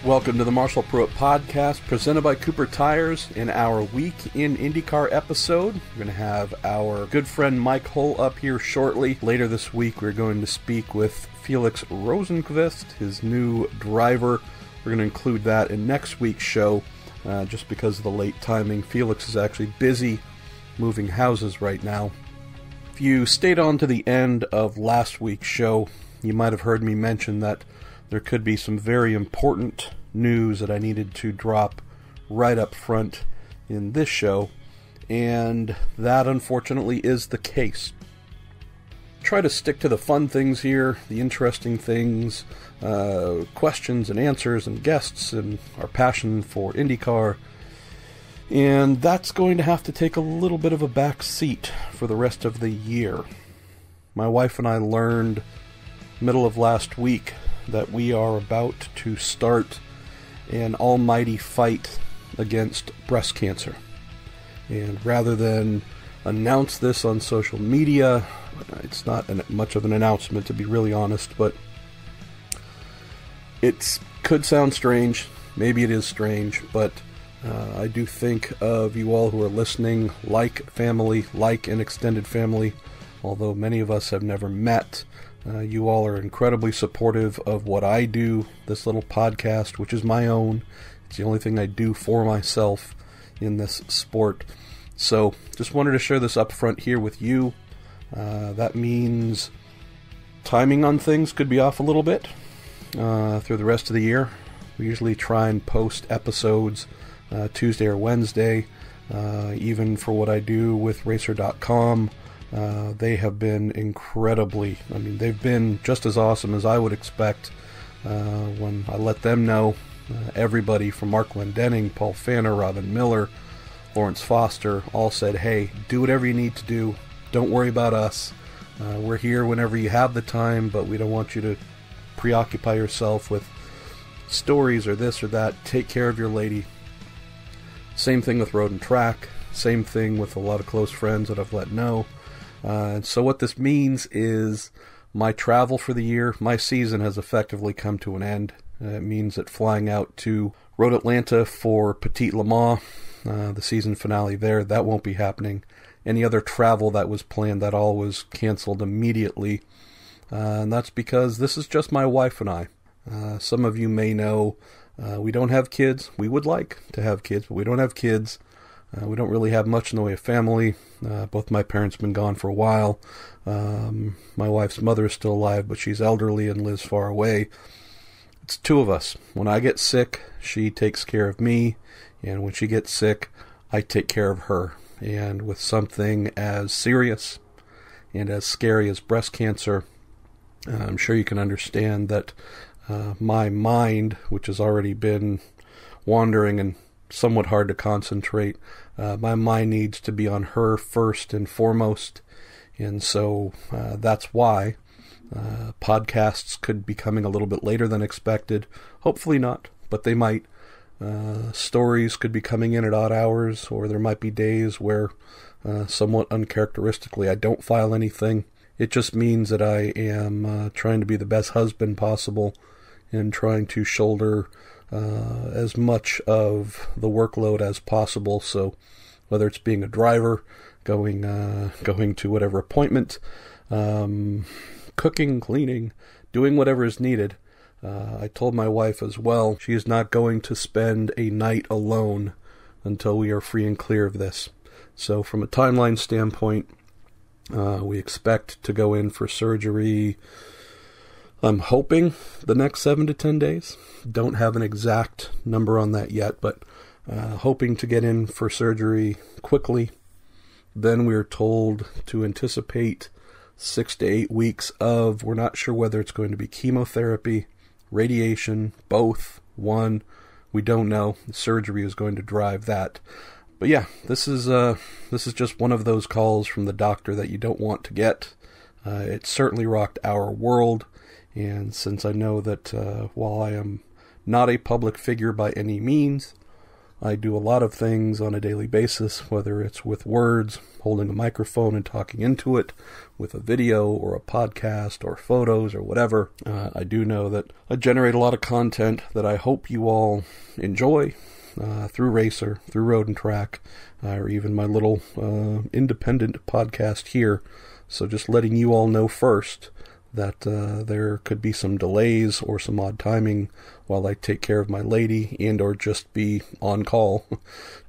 Welcome to the Marshall Pruett podcast, presented by Cooper Tires. In our Week in IndyCar episode, we're going to have our good friend Mike Hull up here shortly. Later this week, we're going to speak with Felix Rosenqvist, his new driver. We're going to include that in next week's show, just because of the late timing. Felix is actually busy moving houses right now. If you stayed on to the end of last week's show, you might have heard me mention that there could be some very important news that I needed to drop right up front in this show, and that unfortunately is the case. Try to stick to the fun things here, the interesting things, questions and answers and guests and our passion for IndyCar, and that's going to have to take a little bit of a back seat for the rest of the year. My wife and I learned middle of last week that we are about to start an almighty fight against breast cancer. And rather than announce this on social media, it's not much of an announcement, to be really honest, but it could sound strange. Maybe it is strange, but I do think of you all who are listening like family, like an extended family, although many of us have never met. You all are incredibly supportive of what I do, this little podcast, which is my own. It's the only thing I do for myself in this sport. So, just wanted to share this up front here with you. That means timing on things could be off a little bit through the rest of the year. We usually try and post episodes Tuesday or Wednesday, even for what I do with Racer.com. They have been they've been just as awesome as I would expect when I let them know. Everybody from Mark Glendenning, Paul Fanner, Robin Miller, Lawrence Foster all said, hey, do whatever you need to do. Don't worry about us. We're here whenever you have the time, but we don't want you to preoccupy yourself with stories or this or that. Take care of your lady. Same thing with Road and Track. Same thing with a lot of close friends that I've let know. And so what this means is my travel for the year, my season has effectively come to an end. It means that flying out to Road Atlanta for Petit Le Mans, the season finale there, that won't be happening. Any other travel that was planned, that all was canceled immediately. And that's because this is just my wife and I. Some of you may know we don't have kids. We would like to have kids, but we don't have kids. We don't really have much in the way of family. Both my parents have been gone for a while. My wife's mother is still alive, but she's elderly and lives far away. It's two of us. When I get sick, she takes care of me, and when she gets sick, I take care of her. And with something as serious and as scary as breast cancer, I'm sure you can understand that my mind, which has already been wandering and somewhat hard to concentrate, my mind needs to be on her first and foremost, and so that's why podcasts could be coming a little bit later than expected. Hopefully not, but they might. Stories could be coming in at odd hours, or there might be days where somewhat uncharacteristically I don't file anything. It just means that I am trying to be the best husband possible and trying to shoulder as much of the workload as possible. So whether it's being a driver, going to whatever appointment, cooking, cleaning, doing whatever is needed. I told my wife as well, she is not going to spend a night alone until we are free and clear of this. So from a timeline standpoint, we expect to go in for surgery, I'm hoping the next 7 to 10 days. Don't have an exact number on that yet, but hoping to get in for surgery quickly. Then we're told to anticipate 6 to 8 weeks of, we're not sure whether it's going to be chemotherapy, radiation, both, one, we don't know. The surgery is going to drive that. But yeah, this is just one of those calls from the doctor that you don't want to get. It certainly rocked our world. And since I know that while I am not a public figure by any means, I do a lot of things on a daily basis, whether it's with words, holding a microphone and talking into it, with a video or a podcast or photos or whatever. I do know that I generate a lot of content that I hope you all enjoy through Racer, through Road and Track, or even my little independent podcast here. So just letting you all know first that there could be some delays or some odd timing while I take care of my lady and or just be on call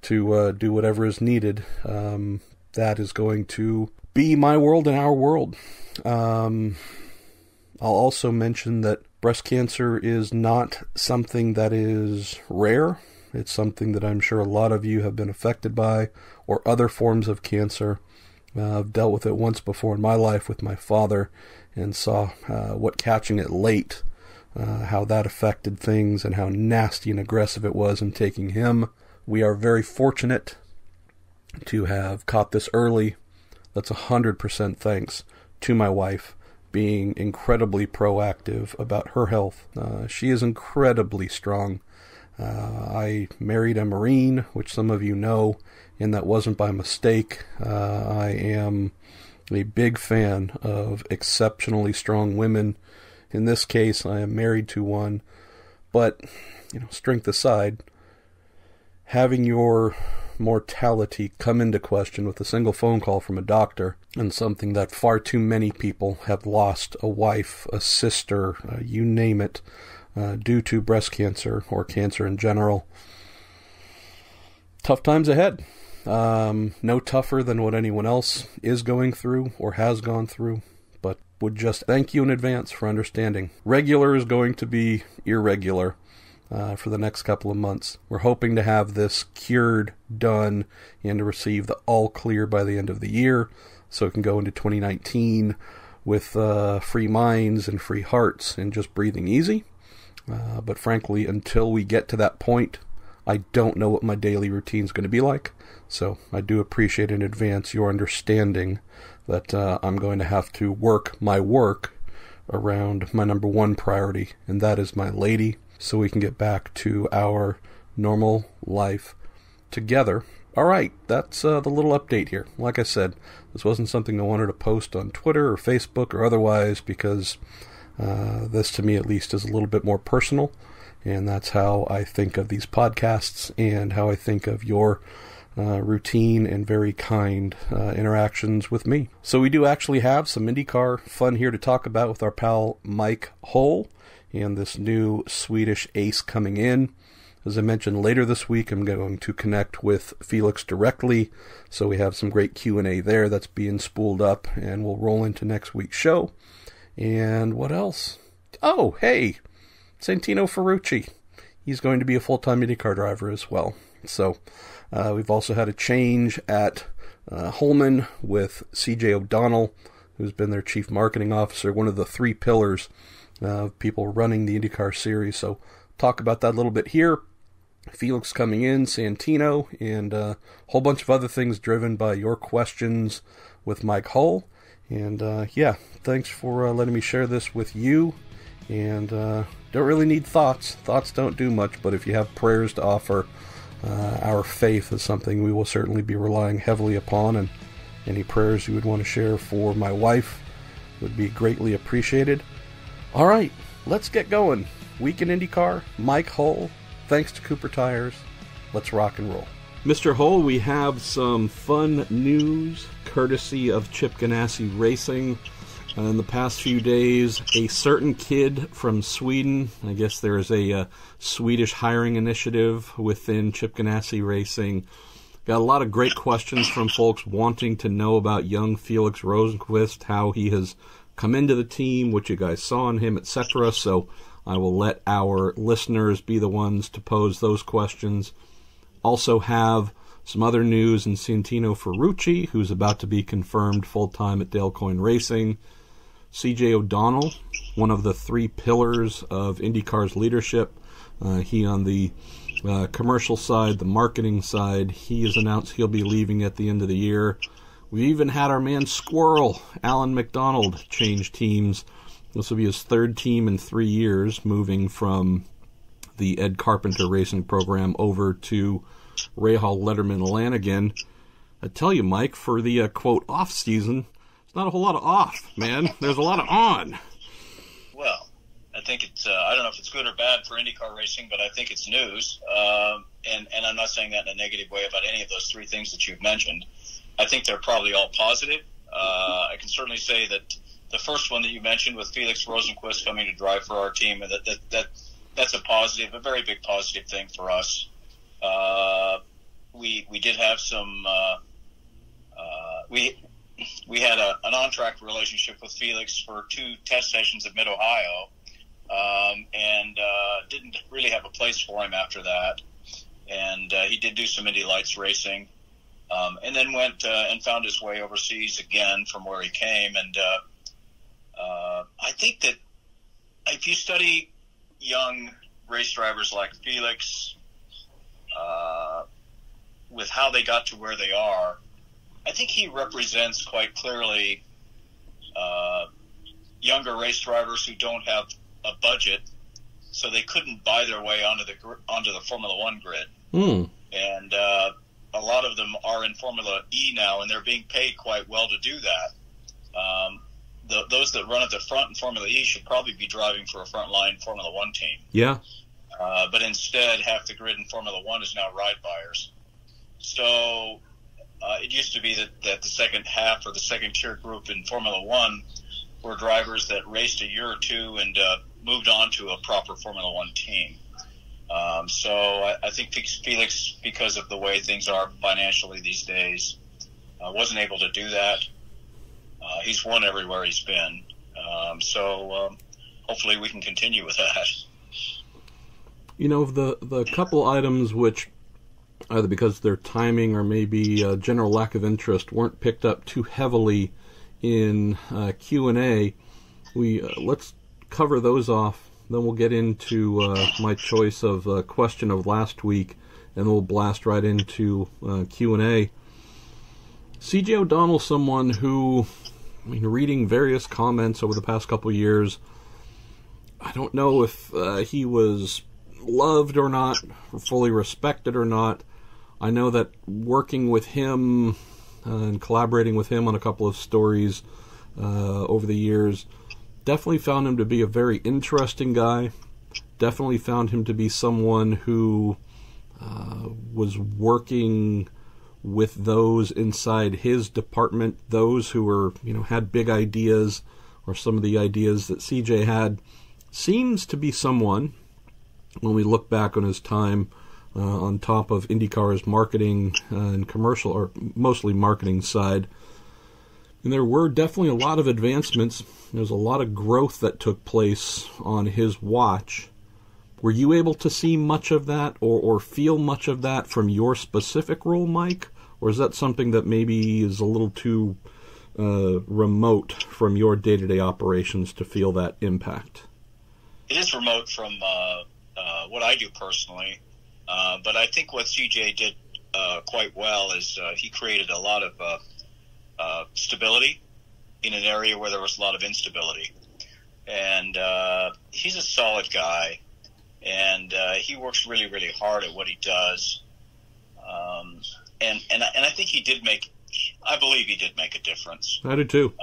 to do whatever is needed. That is going to be my world and our world. I'll also mention that breast cancer is not something that is rare. It's something that I'm sure a lot of you have been affected by, or other forms of cancer. I've dealt with it once before in my life with my father, and saw what catching it late, how that affected things and how nasty and aggressive it was in taking him. We are very fortunate to have caught this early. That's 100% thanks to my wife being incredibly proactive about her health. She is incredibly strong. I married a Marine, which some of you know, and that wasn't by mistake. I am a big fan of exceptionally strong women. In this case, I am married to one. But, strength aside, having your mortality come into question with a single phone call from a doctor, and something that far too many people have lost, a wife, a sister, you name it, due to breast cancer or cancer in general. Tough times ahead. No tougher than what anyone else is going through or has gone through, but would just thank you in advance for understanding. Regular is going to be irregular for the next couple of months. We're hoping to have this cured, done, and to receive the all clear by the end of the year, so it can go into 2019 with free minds and free hearts and just breathing easy. But frankly, until we get to that point, I don't know what my daily routine is going to be like. So I do appreciate in advance your understanding that I'm going to have to work my work around my number one priority, and that is my lady, so we can get back to our normal life together. All right, that's the little update here. Like I said, this wasn't something I wanted to post on Twitter or Facebook or otherwise, because this, to me at least, is a little bit more personal, and that's how I think of these podcasts and how I think of your routine and very kind interactions with me. So we do actually have some IndyCar fun here to talk about with our pal Mike Hull and this new Swedish ace coming in. As I mentioned, later this week I'm going to connect with Felix directly, so we have some great Q&A there that's being spooled up, and we'll roll into next week's show. And what else? Oh, hey, Santino Ferrucci. He's going to be a full-time IndyCar driver as well. So we've also had a change at Holman with CJ O'Donnell, who's been their chief marketing officer, one of the three pillars of people running the IndyCar series. So talk about that a little bit here. Felix coming in, Santino, and a whole bunch of other things driven by your questions with Mike Hull. And yeah, thanks for letting me share this with you. And don't really need thoughts. Thoughts don't do much, but if you have prayers to offer, our faith is something we will certainly be relying heavily upon, and any prayers you would want to share for my wife would be greatly appreciated. All right, let's get going. Week in IndyCar, Mike Hull, thanks to Cooper Tires. Let's rock and roll. Mr. Hull, we have some fun news courtesy of Chip Ganassi Racing. In the past few days, a certain kid from Sweden, I guess there is a Swedish hiring initiative within Chip Ganassi Racing, got a lot of great questions from folks wanting to know about young Felix Rosenqvist, how he has come into the team, what you guys saw in him, etc. So I will let our listeners be the ones to pose those questions. Also have some other news in Santino Ferrucci, who's about to be confirmed full-time at Dale Coyne Racing. CJ O'Donnell, one of the three pillars of IndyCar's leadership. He on the commercial side, the marketing side, he has announced he'll be leaving at the end of the year. We even had our man Squirrel, Alan McDonald, change teams. This will be his third team in 3 years, moving from the Ed Carpenter Racing program over to Rahal, Letterman, Lanigan. I tell you, Mike, for the quote off season, it's not a whole lot of off, man. There's a lot of on. Well, I think it's I don't know if it's good or bad for IndyCar racing, but I think it's news. And I'm not saying that in a negative way about any of those three things that you've mentioned. I think they're probably all positive. I can certainly say that the first one that you mentioned with Felix Rosenqvist coming to drive for our team, that's a positive, a very big positive thing for us. We did have some we had an on-track relationship with Felix for 2 test sessions at Mid-Ohio, and didn't really have a place for him after that. And he did do some Indy Lights racing, and then went and found his way overseas again from where he came. And I think that if you study young race drivers like Felix, with how they got to where they are, I think he represents quite clearly younger race drivers who don't have a budget, so they couldn't buy their way onto the Formula One grid. And a lot of them are in Formula E now, and they're being paid quite well to do that. Those that run at the front in Formula E should probably be driving for a frontline Formula One team. Yeah. But instead, half the grid in Formula One is now ride buyers. So it used to be that the second half or the second tier group in Formula One were drivers that raced a year or two and moved on to a proper Formula One team. So I think Felix, because of the way things are financially these days, wasn't able to do that. He's won everywhere he's been. So hopefully we can continue with that. You know, the couple items which, either because of their timing or maybe general lack of interest, weren't picked up too heavily in Q&A, let's cover those off. Then we'll get into my choice of question of last week, and we'll blast right into Q&A. C.J. O'Donnell, someone who, reading various comments over the past couple of years, I don't know if he was loved or not, or fully respected or not. I know that working with him and collaborating with him on a couple of stories over the years, definitely found him to be a very interesting guy. Definitely found him to be someone who was working with those inside his department, those who were, had big ideas, or some of the ideas that CJ had. Seems to be someone, when we look back on his time on top of IndyCar's marketing and commercial, or mostly marketing side, and there were definitely a lot of advancements. There was a lot of growth that took place on his watch. Were you able to see much of that or feel much of that from your specific role, Mike? Or is that something that maybe is a little too remote from your day-to-day operations to feel that impact? It is remote from what I do personally. But I think what CJ did quite well is he created a lot of stability in an area where there was a lot of instability. And he's a solid guy, and he works really, really hard at what he does. And I think I believe he did make a difference. I do too.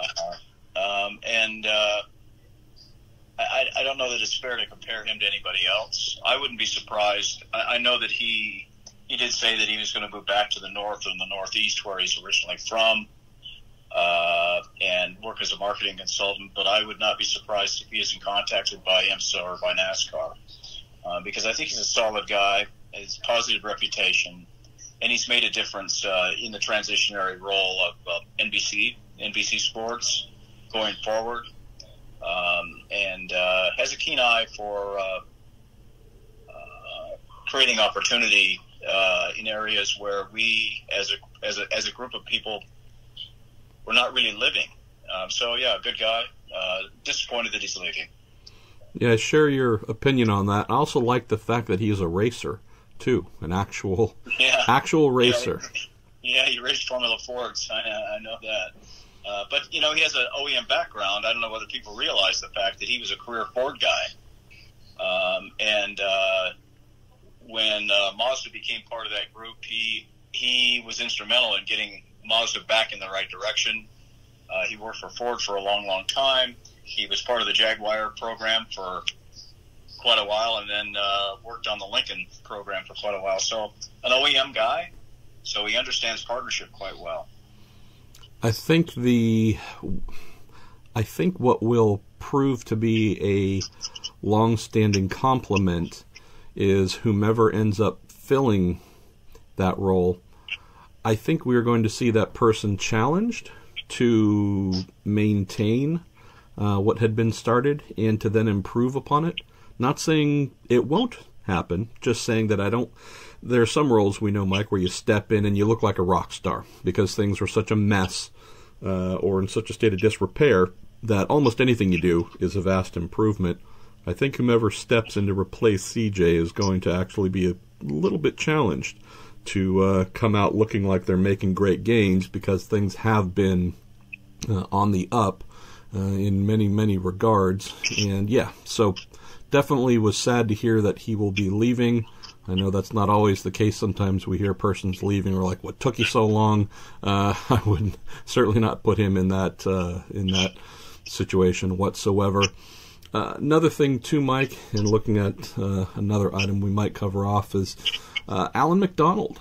I don't know that it's fair to compare him to anybody else. I wouldn't be surprised. I know that he did say that he was going to move back to the north and the northeast where he's originally from, and work as a marketing consultant, but I would not be surprised if he isn't contacted by IMSA or by NASCAR, because I think he's a solid guy, has a positive reputation, and he's made a difference in the transitionary role of NBC Sports going forward. And has a keen eye for creating opportunity in areas where we, as a group of people, we're not really living. So yeah, good guy. Disappointed that he's leaving. Yeah, I share your opinion on that. I also like the fact that he's a racer too, an actual racer. Yeah, he raced Formula Fords. I know that. But, he has an OEM background. I don't know whether people realize the fact that he was a career Ford guy. And when Mazda became part of that group, he was instrumental in getting Mazda back in the right direction. He worked for Ford for a long, long time. He was part of the Jaguar program for quite a while, and then worked on the Lincoln program for quite a while. So an OEM guy, so he understands partnership quite well. I think what will prove to be a long-standing compliment is whomever ends up filling that role. I think we are going to see that person challenged to maintain what had been started and to then improve upon it. Not saying it won't happen, just saying that there are some roles we know, Mike, where you step in and you look like a rock star because things are such a mess or in such a state of disrepair that almost anything you do is a vast improvement. I think whomever steps in to replace CJ is going to actually be a little bit challenged to come out looking like they're making great gains because things have been on the up in many, many regards. And yeah, so definitely was sad to hear that he will be leaving. I know that's not always the case. Sometimes we hear persons leaving or like, what took you so long? I would certainly not put him in that situation whatsoever. Another thing too, Mike, and looking at another item we might cover off is Alan McDonald.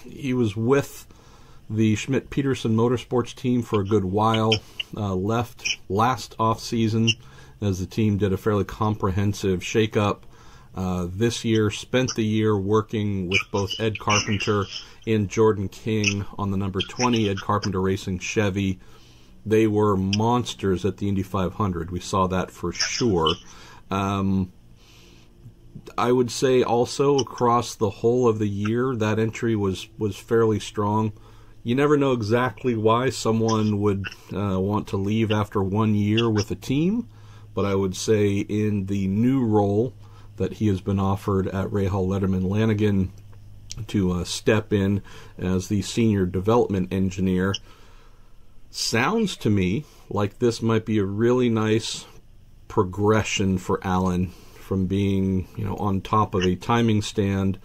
He was with the Schmidt-Peterson Motorsports team for a good while, left last off-season as the team did a fairly comprehensive shakeup. This year, spent the year working with both Ed Carpenter and Jordan King on the number 20 Ed Carpenter Racing Chevy. They were monsters at the Indy 500. We saw that for sure. I would say also across the whole of the year, that entry was fairly strong. You never know exactly why someone would want to leave after 1 year with a team, but I would say in the new role that he has been offered at Rahal Letterman Lanigan to step in as the senior development engineer, sounds to me like this might be a really nice progression for Alan from being, on top of a timing stand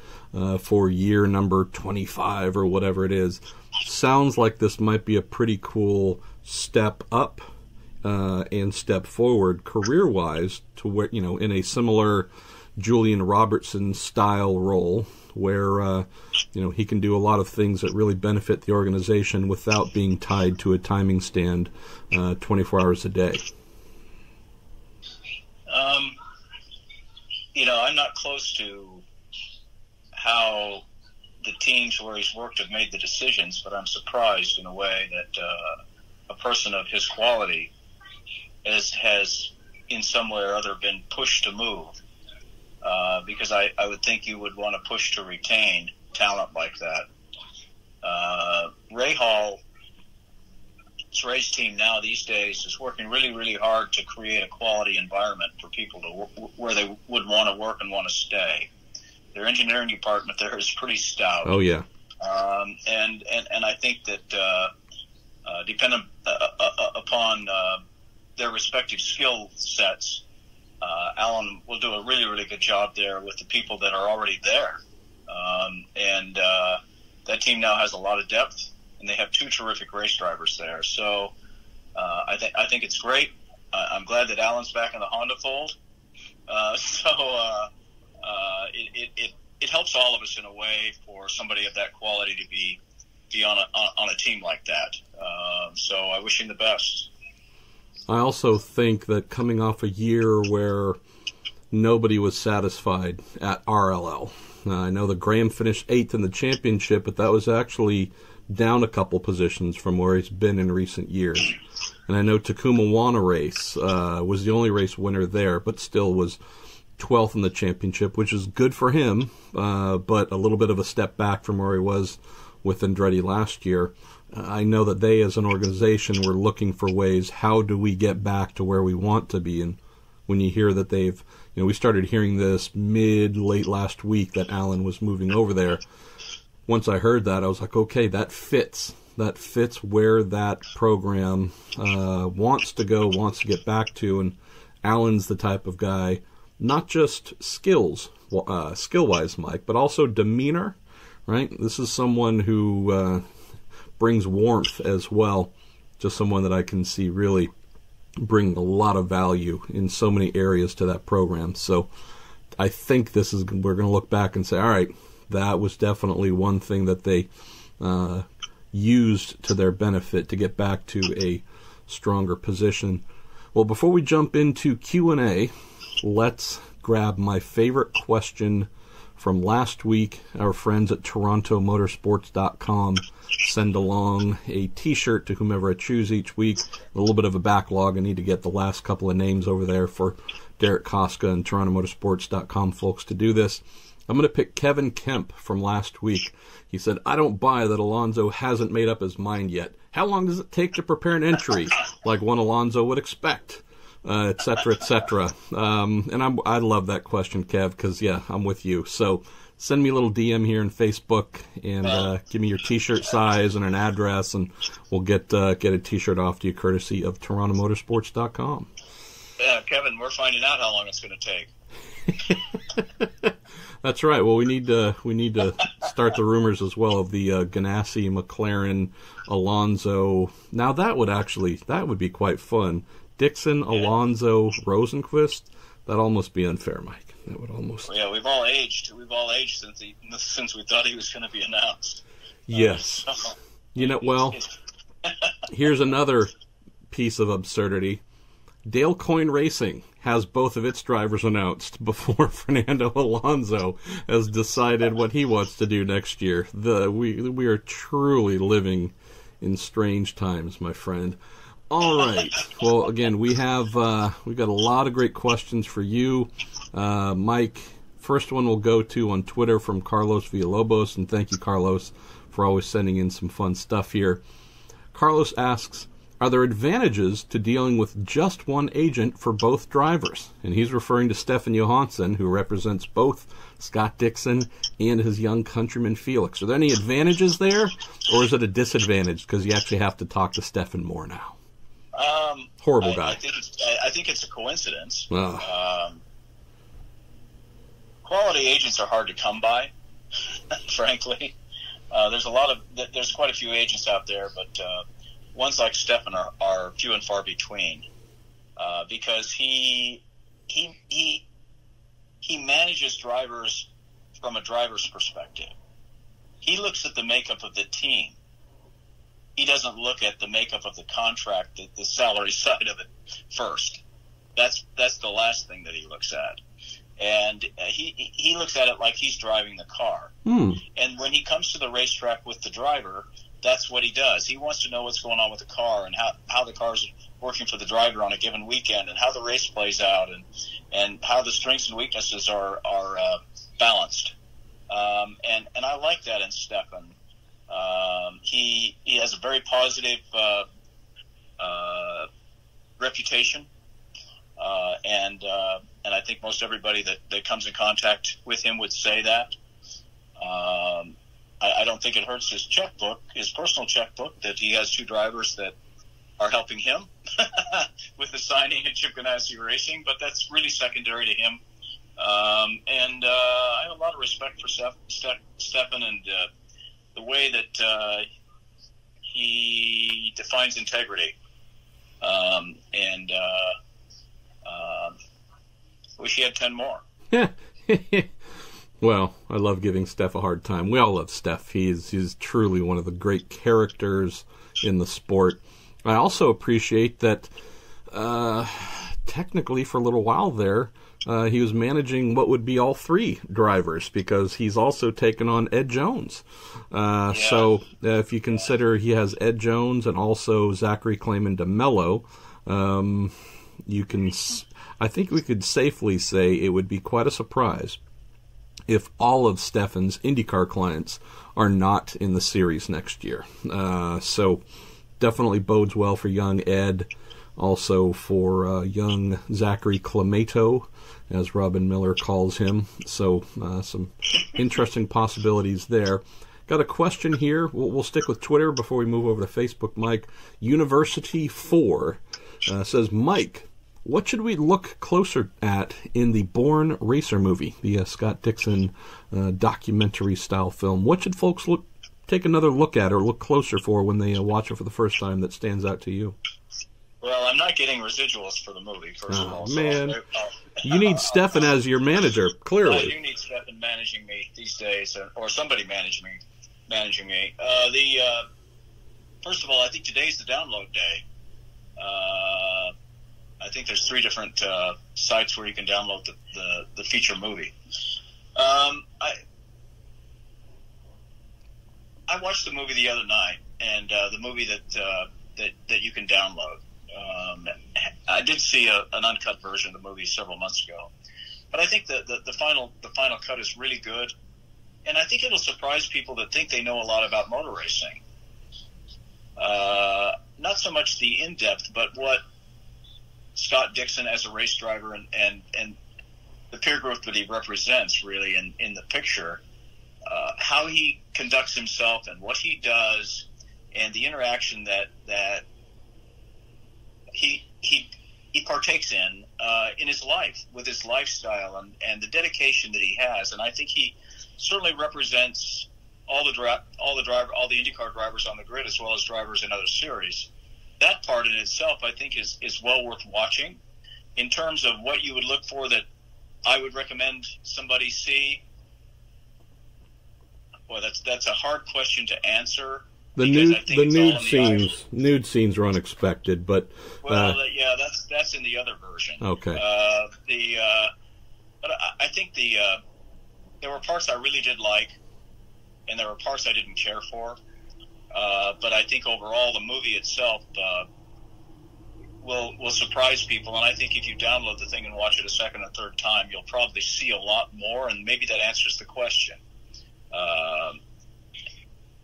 for year number 25 or whatever it is. Sounds like this might be a pretty cool step up and step forward career-wise to where, in a similar Julian Robertson style role where, he can do a lot of things that really benefit the organization without being tied to a timing stand 24 hours a day. I'm not close to how the teams where he's worked have made the decisions, but I'm surprised in a way that a person of his quality has in some way or other been pushed to move. Because I would think you would want to push to retain talent like that. Rahal, Ray's team now these days is working really, really hard to create a quality environment for people to where they would want to work and want to stay. Their engineering department there is pretty stout. Oh yeah. And I think that depending upon their respective skill sets, Alan will do a really, really good job there with the people that are already there. And that team now has a lot of depth, and they have two terrific race drivers there. So I think it's great. I'm glad that Alan's back in the Honda fold. It helps all of us in a way for somebody of that quality to be on a team like that. So I wish him the best. I also think that coming off a year where nobody was satisfied at RLL. I know that Graham finished 8th in the championship, but that was actually down a couple positions from where he's been in recent years. And I know Takuma Wana race was the only race winner there, but still was 12th in the championship, which is good for him, but a little bit of a step back from where he was with Andretti last year. I know that they, as an organization, were looking for ways, how do we get back to where we want to be? And when you hear that they've, we started hearing this late last week that Alan was moving over there. Once I heard that, I was like, okay, that fits. That fits where that program wants to go, wants to get back to. And Alan's the type of guy not just skill-wise, Mike, but also demeanor, right? This is someone who brings warmth as well, just someone that I can see really bring a lot of value in so many areas to that program. So I think we're going to look back and say, all right, that was definitely one thing that they used to their benefit to get back to a stronger position. Well, before we jump into Q&A, let's grab my favorite question from last week. Our friends at TorontoMotorsports.com send along a T-shirt to whomever I choose each week. A little bit of a backlog. I need to get the last couple of names over there for Derek Koska and TorontoMotorsports.com folks to do this. I'm going to pick Kevin Kemp from last week. He said, I don't buy that Alonso hasn't made up his mind yet. How long does it take to prepare an entry like one Alonso would expect? Et cetera, et cetera. And I love that question, Kev, because, yeah, I'm with you. So send me a little DM here on Facebook and give me your T-shirt size and an address, and we'll get a T-shirt off to you courtesy of TorontoMotorsports.com. Yeah, Kevin, we're finding out how long it's going to take. That's right. Well, we need to start the rumors as well of the Ganassi, McLaren, Alonso. Now that would be quite fun. Dixon, Alonso, Rosenqvist. That'd almost be unfair, Mike. That would almost. Well, yeah, we've all aged since we thought he was going to be announced. Yes. Well, here's another piece of absurdity. Dale Coyne Racing has both of its drivers announced before Fernando Alonso has decided what he wants to do next year. We are truly living in strange times, my friend. All right. Well, again, we've got a lot of great questions for you, Mike. First one we'll go to on Twitter from Carlos Villalobos, and thank you, Carlos, for always sending in some fun stuff here. Carlos asks, are there advantages to dealing with just one agent for both drivers? And he's referring to Stefan Johansson, who represents both Scott Dixon and his young countryman Felix. Are there any advantages there, or is it a disadvantage because you actually have to talk to Stefan more now? Horrible guy. I think it's a coincidence. Quality agents are hard to come by, frankly. There's quite a few agents out there, but ones like Stefan are few and far between, because he manages drivers from a driver's perspective. He looks at the makeup of the team. He doesn't look at the makeup of the contract, the salary side of it first. That's the last thing that he looks at. And he looks at it like he's driving the car. And when he comes to the racetrack with the driver, that's what he does. He wants to know what's going on with the car and how the car's working for the driver on a given weekend and how the race plays out and how the strengths and weaknesses are balanced. And I like that in Stefan. He has a very positive reputation, and I think most everybody that comes in contact with him would say that. I don't think it hurts his checkbook, his personal checkbook, that he has two drivers that are helping him with the signing at Chip Ganassi Racing, but that's really secondary to him. And I have a lot of respect for Stefan and the way that he defines integrity. And wish he had 10 more. Well, I love giving Steph a hard time. We all love Steph. He's truly one of the great characters in the sport. I also appreciate that technically for a little while there, he was managing what would be all three drivers because he's also taken on Ed Jones. So if you consider he has Ed Jones and also Zachary Clayman DeMello, I think we could safely say it would be quite a surprise if all of Stefan's IndyCar clients are not in the series next year. So definitely bodes well for young Ed, also for young Zachary Clamato, as Robin Miller calls him. So some interesting possibilities there. Got a question here. We'll stick with Twitter before we move over to Facebook, Mike. University4 says, Mike, What should we look closer at in the Born Racer movie, the Scott Dixon documentary-style film? What should folks take another look at or look closer for when they watch it for the first time that stands out to you? Well, I'm not getting residuals for the movie, first of all. Man. You need Stefan as your manager, clearly. I do need Stefan managing me these days, or somebody managing me. First of all, I think today's the download day. I think there's 3 different sites where you can download the feature movie. I watched the movie the other night, and the movie that you can download. I did see an uncut version of the movie several months ago, but I think the final cut is really good, and I think it'll surprise people that think they know a lot about motor racing. Not so much the in-depth, but what Scott Dixon as a race driver and the peer group that he represents really in the picture, how he conducts himself and what he does, and the interaction that he partakes in his life, with his lifestyle and the dedication that he has. And I think he certainly represents all the IndyCar drivers on the grid, as well as drivers in other series. That part in itself, I think, is well worth watching. In terms of what you would look for that I would recommend somebody see, well, that's a hard question to answer. The nude scenes are unexpected, but yeah, that's in the other version. Okay. But I think there were parts I really did like, and there were parts I didn't care for. But I think overall the movie itself will surprise people, and I think if you download the thing and watch it a second or third time, you'll probably see a lot more, and maybe that answers the question.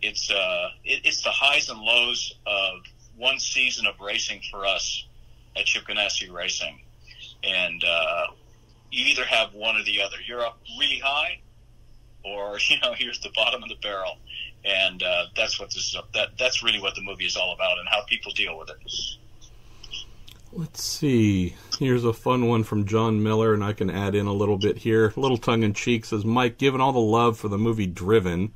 It's the highs and lows of one season of racing for us at Ganassi Racing, and you either have one or the other. You're up really high, or you're at the bottom of the barrel, and that's what this is. That's really what the movie is all about, and how people deal with it. Let's see. Here's a fun one from John Miller, and I can add in a little bit here. A little tongue-in-cheek, says, Mike, given all the love for the movie Driven,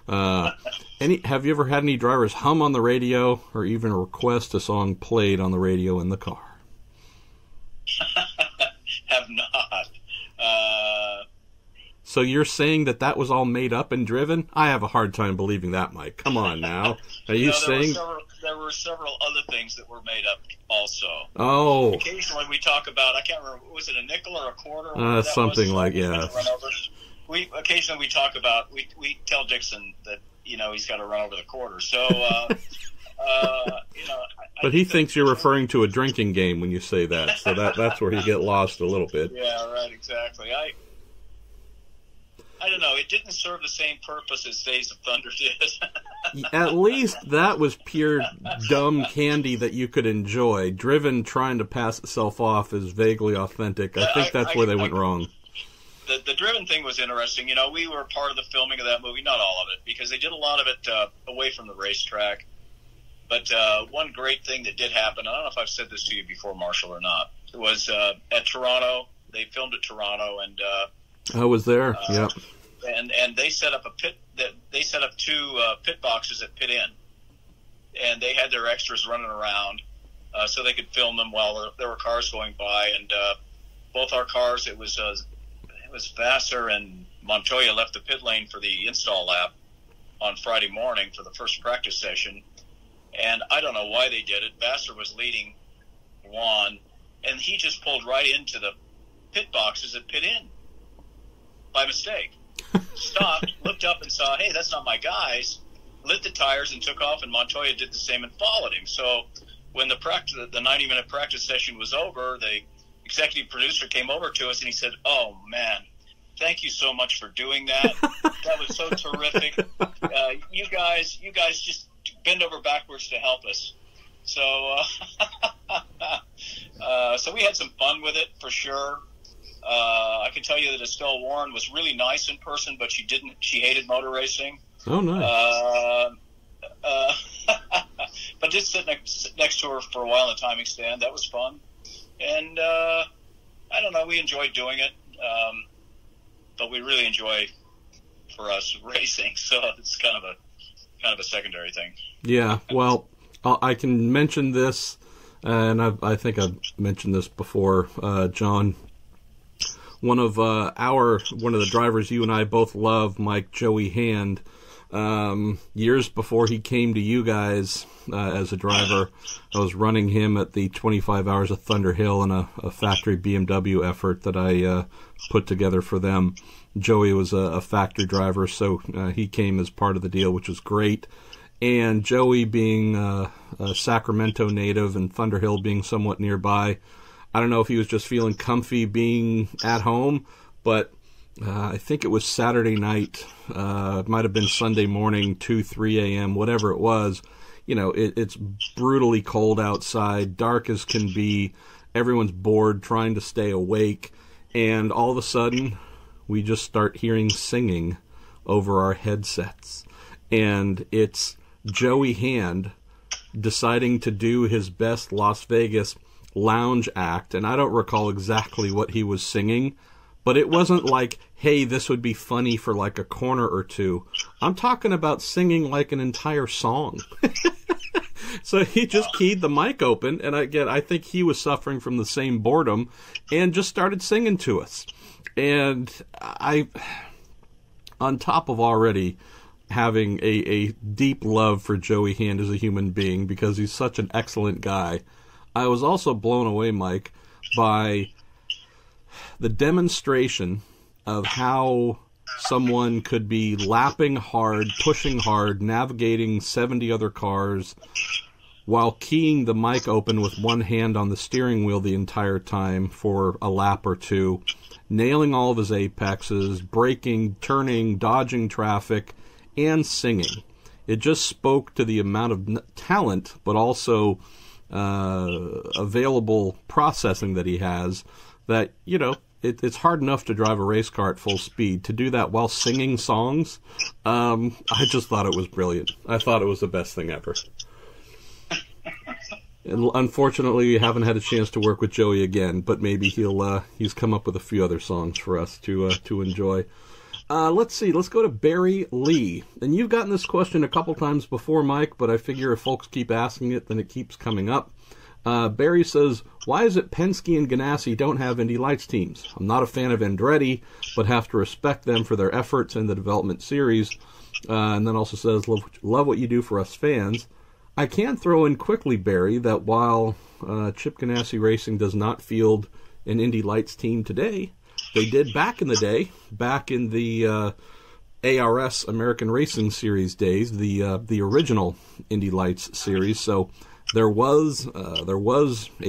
have you ever had any drivers hum on the radio or even request a song played on the radio in the car? Have not. So you're saying that was all made up and Driven? I have a hard time believing that, Mike. Come on now. Are you saying... There were several other things that were made up also. Oh. Occasionally we talk about, I can't remember, was it a nickel or a quarter? Something like, yeah. Occasionally we talk about, we tell Dixon that, he's got to run over the quarter. So, But he thinks you're referring to a drinking game when you say that. So that's where you get lost a little bit. Yeah, right, exactly. I don't know. It didn't serve the same purpose as Days of Thunder did. At least that was pure dumb candy that you could enjoy. Driven trying to pass itself off as vaguely authentic. I think that's where they went wrong. The Driven thing was interesting. We were part of the filming of that movie, not all of it, because they did a lot of it away from the racetrack. But one great thing that did happen, I don't know if I've said this to you before, Marshall, or not, it was at Toronto. They filmed at Toronto, and I was there. Yeah. And they set up They set up 2 pit boxes at pit in, and they had their extras running around so they could film them while there were cars going by. And both our cars, it was Vassar and Montoya left the pit lane for the install lap on Friday morning for the first practice session, and I don't know why they did it. Vassar was leading Juan, and he just pulled right into the pit boxes at pit in by mistake. Stopped, looked up and saw, hey, that's not my guys, lit the tires and took off, and Montoya did the same and followed him. So when the 90-minute practice session was over, the executive producer came over to us and he said, oh, man, thank you so much for doing that. That was so terrific. You guys just bend over backwards to help us. So, so we had some fun with it for sure. I can tell you that Estelle Warren was really nice in person, but she hated motor racing. Oh, nice. But just sit next to her for a while in the timing stand. That was fun. And I don't know, we enjoy doing it, but we really enjoy, for us, racing. So it's kind of a secondary thing. Yeah, well, I can mention this, and I think I've mentioned this before, John. One of the drivers you and I both love, Mike, Joey Hand, years before he came to you guys as a driver, I was running him at the 25 Hours of Thunder Hill in a factory BMW effort that I put together for them. Joey was a factory driver, so he came as part of the deal, which was great. And Joey being a Sacramento native and Thunder Hill being somewhat nearby, I don't know if he was just feeling comfy being at home, but I think it was Saturday night. It might have been Sunday morning, 2, 3 a.m., whatever it was. You know, it's brutally cold outside, dark as can be. Everyone's bored, trying to stay awake. And all of a sudden, we just start hearing singing over our headsets. And it's Joey Hand deciding to do his best Las Vegas lounge act. And I don't recall exactly what he was singing, but it wasn't like, hey, this would be funny for like a corner or two. I'm talking about singing like an entire song. So he just keyed the mic open, and I think he was suffering from the same boredom, and just started singing to us. And I, on top of already having a deep love for Joey Hand as a human being, because he's such an excellent guy, I was also blown away, Mike, by the demonstration of how someone could be lapping hard, pushing hard, navigating 70 other cars, while keying the mic open with one hand on the steering wheel the entire time for a lap or two, nailing all of his apexes, braking, turning, dodging traffic, and singing. It just spoke to the amount of talent, but also available processing that he has, that, you know, it's hard enough to drive a race car at full speed. To do that while singing songs, I just thought it was brilliant. I thought it was the best thing ever. And unfortunately, we haven't had a chance to work with Joey again, but maybe he's come up with a few other songs for us to enjoy. Let's see. Let's go to Barry Lee. And you've gotten this question a couple times before, Mike, but I figure if folks keep asking it, then it keeps coming up. Barry says, why is it Penske and Ganassi don't have Indy Lights teams? I'm not a fan of Andretti, but have to respect them for their efforts in the development series. And then also says, love what you do for us fans. I can throw in quickly, Barry, that while Chip Ganassi Racing does not field an Indy Lights team today, they did back in the day, back in the ARS American Racing Series days, the original Indy Lights series. So there was a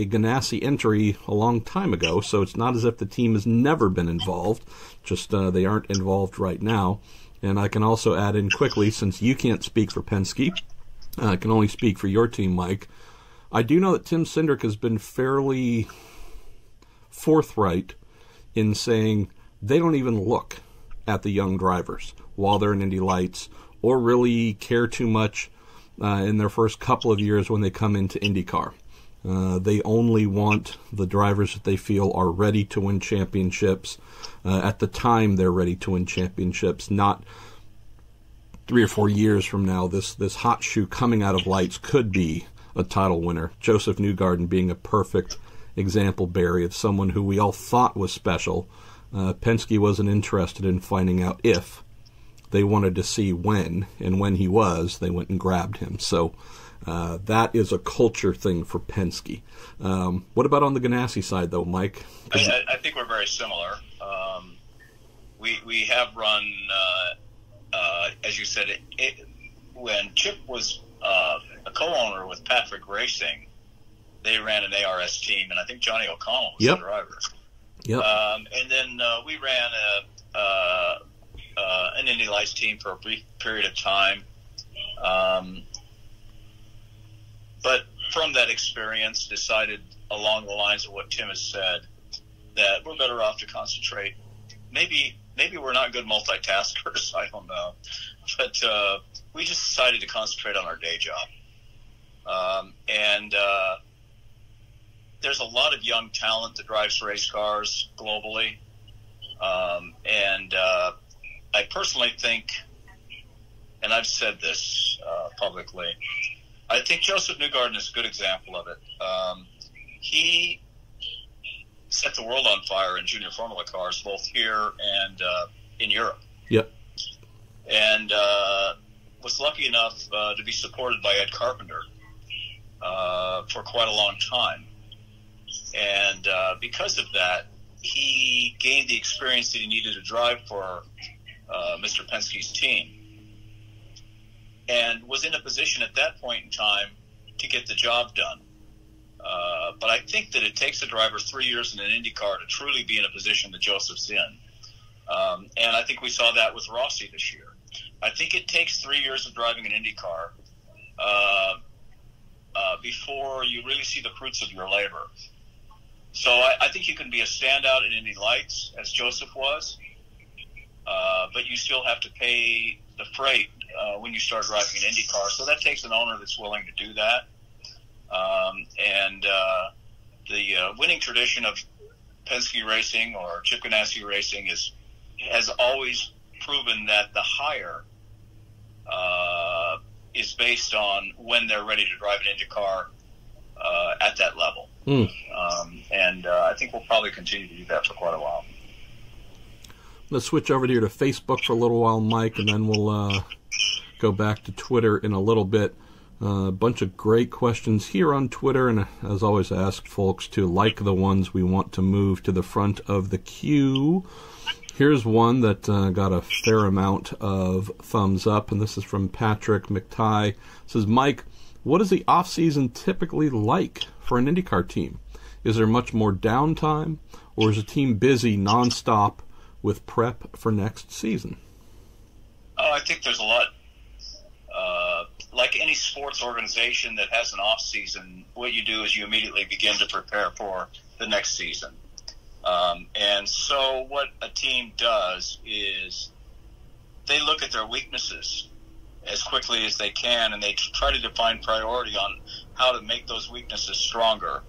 Ganassi entry a long time ago, so it's not as if the team has never been involved, just they aren't involved right now. And I can also add in quickly, since you can't speak for Penske, I can only speak for your team, Mike. I do know that Tim Cindric has been fairly forthright in saying they don't even look at the young drivers while they're in Indy Lights, or really care too much in their first couple of years when they come into IndyCar. They only want the drivers that they feel are ready to win championships at the time they're ready to win championships, not 3 or 4 years from now. This hot shoe coming out of Lights could be a title winner. Joseph Newgarden being a perfect example, Barry, of someone who we all thought was special. Penske wasn't interested in finding out if. They wanted to see when, and when he was, they went and grabbed him. So that is a culture thing for Penske. What about on the Ganassi side, though, Mike? I think we're very similar. We have run, as you said, when Chip was a co-owner with Patrick Racing, they ran an ARS team, and I think Johnny O'Connell was the driver. Yep. And then we ran an Indy Lights team for a brief period of time. But from that experience, decided along the lines of what Tim has said, that we're better off to concentrate. Maybe we're not good multitaskers, I don't know. But we just decided to concentrate on our day job. And there's a lot of young talent that drives race cars globally. And I personally think, and I've said this publicly, I think Joseph Newgarden is a good example of it. He set the world on fire in junior Formula cars, both here and in Europe. Yep. And was lucky enough to be supported by Ed Carpenter for quite a long time. And because of that, he gained the experience that he needed to drive for Mr. Penske's team, and was in a position at that point in time to get the job done. But I think that it takes a driver 3 years in an IndyCar to truly be in a position that Joseph's in. And I think we saw that with Rossi this year. I think it takes 3 years of driving an IndyCar before you really see the fruits of your labor. So I think you can be a standout in Indy Lights, as Joseph was, but you still have to pay the freight when you start driving an IndyCar. So that takes an owner that's willing to do that. The winning tradition of Penske Racing or Chip Ganassi Racing has always proven that the hire is based on when they're ready to drive an IndyCar at that level. I think we'll probably continue to do that for quite a while. Let's switch over here to Facebook for a little while, Mike, and then we'll go back to Twitter in a little bit. A bunch of great questions here on Twitter, and as always, I ask folks to like the ones we want to move to the front of the queue. Here's one that got a fair amount of thumbs up, and this is from Patrick McTighe. It says, Mike, what is the off-season typically like for an IndyCar team? Is there much more downtime, or is the team busy nonstop with prep for next season? Oh, I think there's a lot. Like any sports organization that has an off season, what you do is you immediately begin to prepare for the next season. And so what a team does is they look at their weaknesses as quickly as they can, and they try to define priority on how to make those weaknesses stronger.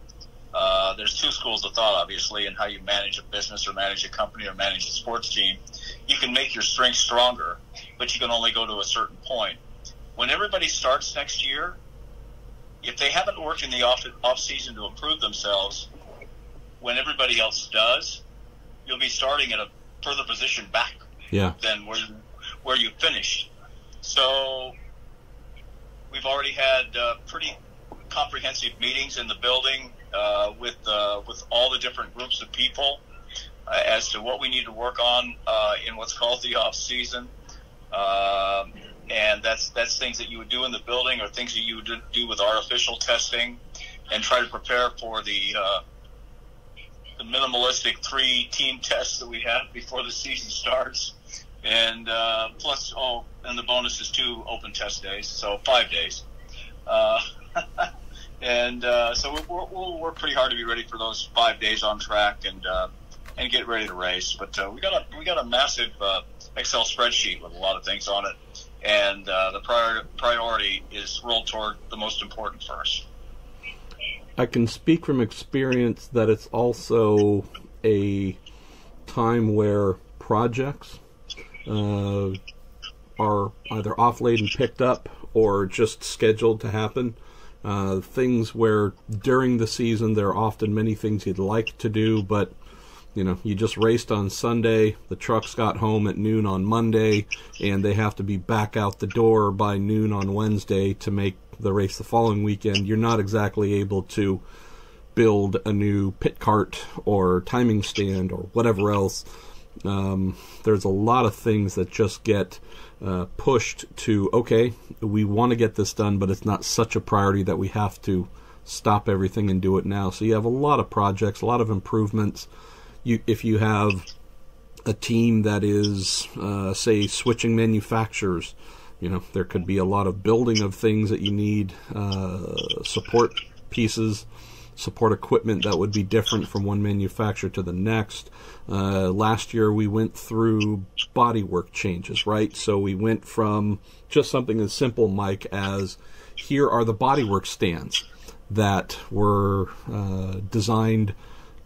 There's two schools of thought, obviously, in how you manage a business or manage a company or manage a sports team. You can make your strengths stronger, but you can only go to a certain point. When everybody starts next year, if they haven't worked in the off season to improve themselves, when everybody else does, you'll be starting at a further position back than where you finished. So we've already had pretty comprehensive meetings in the building with all the different groups of people as to what we need to work on in what's called the off season. And that's things that you would do in the building or things that you would do with artificial testing and try to prepare for the minimalistic 3 team tests that we have before the season starts. And plus, and the bonus is 2 open test days, so 5 days. So we'll work pretty hard to be ready for those 5 days on track and get ready to race. But we got a massive Excel spreadsheet with a lot of things on it. And the priority is rolled toward the most important first. I can speak from experience that it's also a time where projects are either off-late and picked up or just scheduled to happen. Things where during the season there are often many things you'd like to do, but you just raced on Sunday, the trucks got home at noon on Monday, and they have to be back out the door by noon on Wednesday to make the race the following weekend. You're not exactly able to build a new pit cart or timing stand or whatever else. There's a lot of things that just get pushed to, okay, we want to get this done, but it's not such a priority that we have to stop everything and do it now. So you have a lot of projects, a lot of improvements. If you have a team that is, say, switching manufacturers, there could be a lot of building of things that you need, support pieces, support equipment that would be different from one manufacturer to the next. Last year we went through bodywork changes, right? So we went from just something as simple, Mike, as here are the bodywork stands. that were designed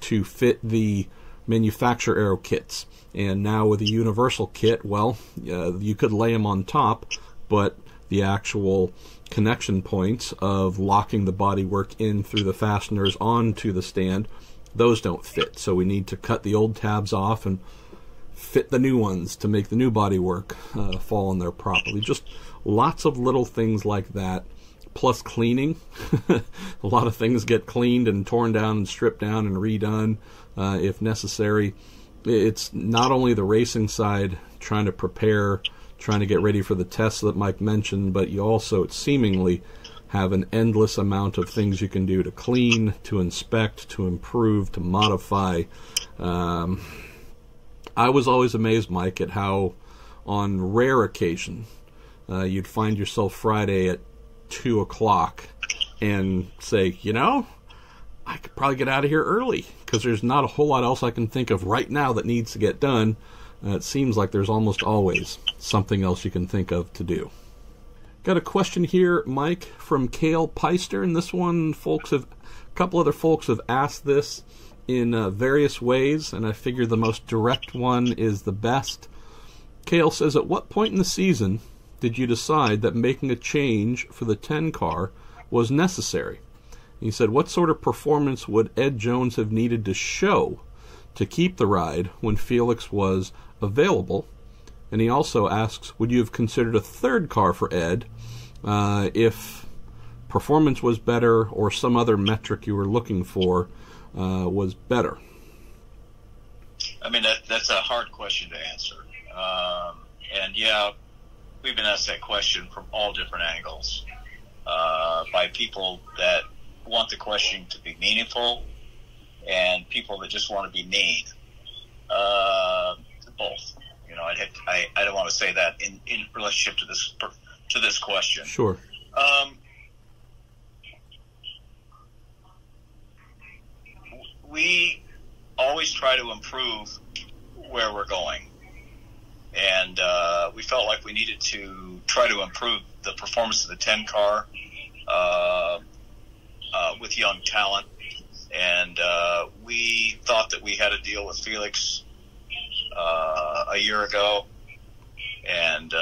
to fit the manufacturer aero kits. And now with a universal kit, well, you could lay them on top, but the actual connection points of locking the bodywork in through the fasteners onto the stand, those don't fit. So we need to cut the old tabs off and fit the new ones to make the new bodywork fall in there properly. Just lots of little things like that, plus cleaning. A lot of things get cleaned and torn down and stripped down and redone if necessary. It's not only the racing side trying to prepare, trying to get ready for the tests that Mike mentioned, but you also seemingly have an endless amount of things you can do to clean, to inspect, to improve, to modify. I was always amazed, Mike, at how on rare occasion you'd find yourself Friday at 2 o'clock and say, I could probably get out of here early because there's not a whole lot else I can think of right now that needs to get done. It seems like there's almost always something else you can think of to do. Got a question here, Mike, from Cale Peister, and this one, a couple other folks have asked this in various ways, and I figure the most direct one is the best. Cale says, at what point in the season did you decide that making a change for the 10 car was necessary? He said, what sort of performance would Ed Jones have needed to show to keep the ride when Felix was available? And he also asks, would you have considered a third car for Ed if performance was better or some other metric you were looking for was better? I mean, that's a hard question to answer. And yeah, we've been asked that question from all different angles by people that want the question to be meaningful and people that just want to be mean. Both. I don't want to say that in relationship to this question. Sure. We always try to improve where we're going, and we felt like we needed to try to improve the performance of the 10 car with young talent, and we thought that we had a deal with Felix a year ago, and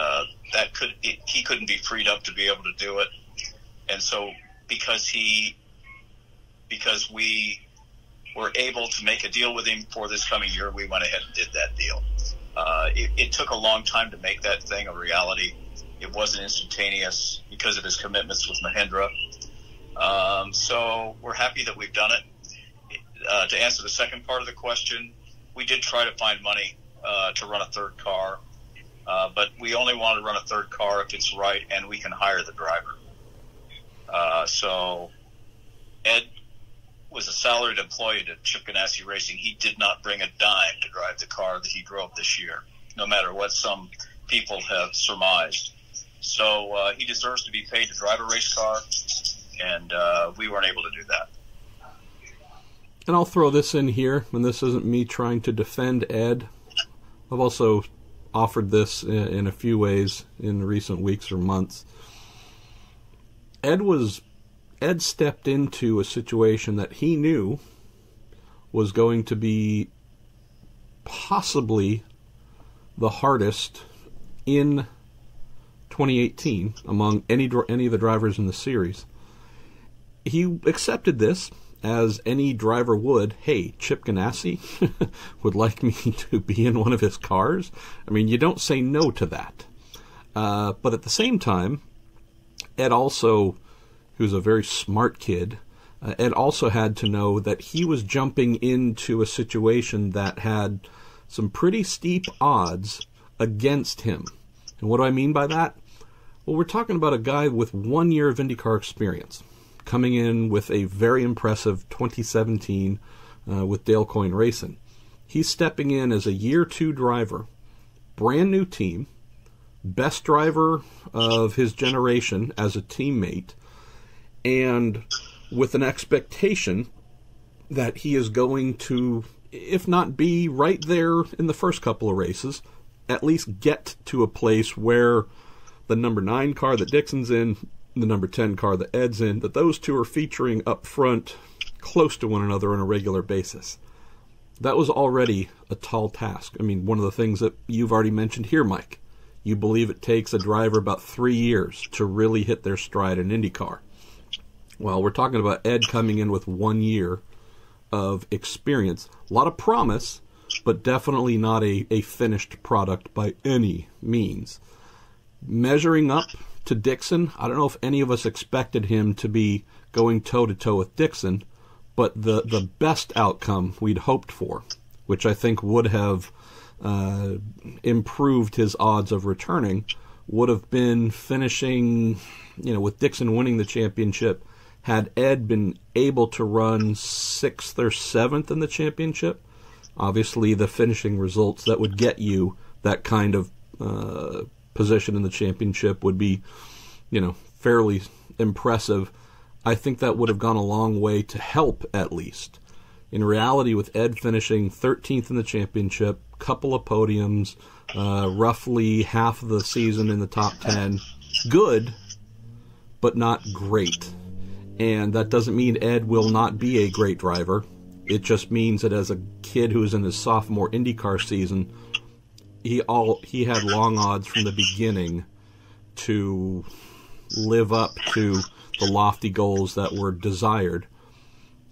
he couldn't be freed up to be able to do it, and so because we were able to make a deal with him for this coming year, we went ahead and did that deal. It took a long time to make that thing a reality. It wasn't instantaneous because of his commitments with Mahindra. So we're happy that we've done it. To answer the second part of the question, we did try to find money to run a third car, but we only want to run a third car if it's right and we can hire the driver. So Ed was a salaried employee at Chip Ganassi Racing. He did not bring a dime to drive the car that he drove this year, no matter what some people have surmised. So he deserves to be paid to drive a race car, and we weren't able to do that. And I'll throw this in here, and this isn't me trying to defend Ed. I've also offered this in a few ways in recent weeks or months. Ed stepped into a situation that he knew was going to be possibly the hardest in 2018 among any of the drivers in the series. He accepted this as any driver would. Hey, Chip Ganassi would like me to be in one of his cars. I mean, you don't say no to that. But at the same time, Ed also, who's a very smart kid, Ed also had to know that he was jumping into a situation that had some pretty steep odds against him. And what do I mean by that? Well, we're talking about a guy with 1 year of IndyCar experience, coming in with a very impressive 2017 with Dale Coyne Racing. He's stepping in as a year 2 driver, brand new team, best driver of his generation as a teammate, and with an expectation that he is going to, if not be right there in the first couple of races, at least get to a place where the number 9 car that Dixon's in the number 10 car that Ed's in, that those two are featuring up front close to one another on a regular basis. That was already a tall task. I mean, one of the things that you've already mentioned here, Mike, you believe it takes a driver about 3 years to really hit their stride in IndyCar. Well, we're talking about Ed coming in with 1 year of experience. A lot of promise, but definitely not a finished product by any means. Measuring up to Dixon, I don't know if any of us expected him to be going toe-to-toe with Dixon, but the best outcome we'd hoped for, which I think would have improved his odds of returning, would have been finishing, with Dixon winning the championship. Had Ed been able to run 6th or 7th in the championship, obviously the finishing results that would get you that kind of position in the championship would be, fairly impressive. I think that would have gone a long way to help, at least. In reality, with Ed finishing 13th in the championship, couple of podiums, roughly half of the season in the top 10, good, but not great. And that doesn't mean Ed will not be a great driver. It just means that as a kid who was in his sophomore IndyCar season, he had long odds from the beginning to live up to the lofty goals that were desired.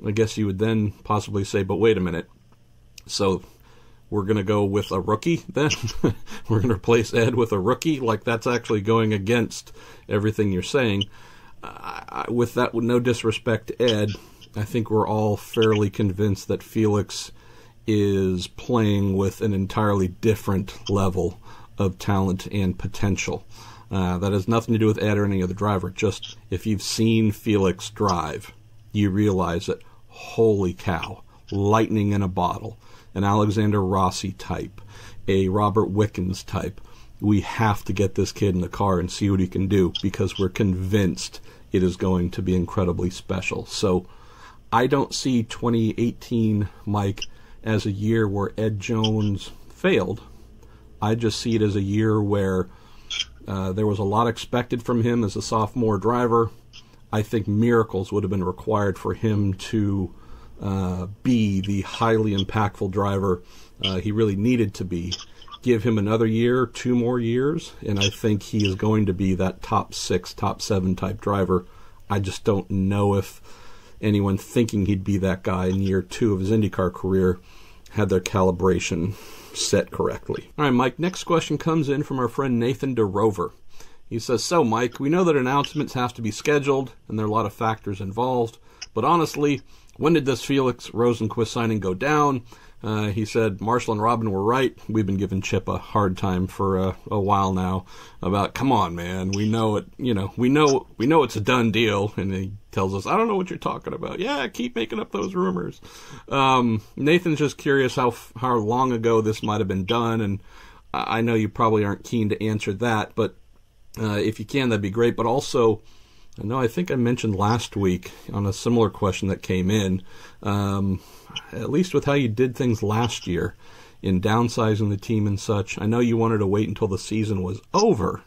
I guess you would then possibly say, but wait a minute, so we're going to go with a rookie then? We're going to replace Ed with a rookie? Like, that's actually going against everything you're saying. With that, with no disrespect to Ed, I think we're all fairly convinced that Felix is playing with an entirely different level of talent and potential. That has nothing to do with Ed or any other driver. Just if you've seen Felix drive, you realize that, holy cow, lightning in a bottle, an Alexander Rossi type, a Robert Wickens type. We have to get this kid in the car and see what he can do, because we're convinced it is going to be incredibly special. So I don't see 2018, Mike, as a year where Ed Jones failed. I just see it as a year where there was a lot expected from him as a sophomore driver. I think miracles would have been required for him to be the highly impactful driver he really needed to be. Give him another year, 2 more years, and I think he is going to be that top 6, top 7 type driver. I just don't know if anyone thinking he'd be that guy in year 2 of his IndyCar career had their calibration set correctly. All right, Mike, next question comes in from our friend Nathan DeRover. He says, so, Mike, we know that announcements have to be scheduled, and there are a lot of factors involved, but honestly, when did this Felix Rosenqvist signing go down? He said, Marshall and Robin were right. We've been giving Chip a hard time for a while now about, come on, man, we know it, we know it's a done deal. And he tells us, I don't know what you're talking about. Yeah, keep making up those rumors. Nathan's just curious how long ago this might have been done, and I know you probably aren't keen to answer that, but if you can, that'd be great. But also, I think I mentioned last week on a similar question that came in, at least with how you did things last year in downsizing the team and such, I know you wanted to wait until the season was over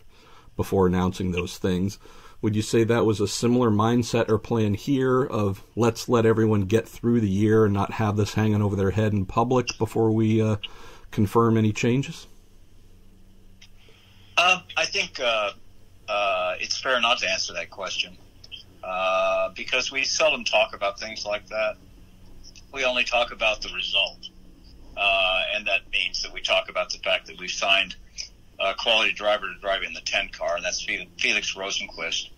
before announcing those things. Would you say that was a similar mindset or plan here of let's let everyone get through the year and not have this hanging over their head in public before we confirm any changes? I think it's fair not to answer that question because we seldom talk about things like that. We only talk about the result, and that means that we talk about the fact that we've signed a quality driver to drive in the 10 car, and that's Felix Rosenqvist.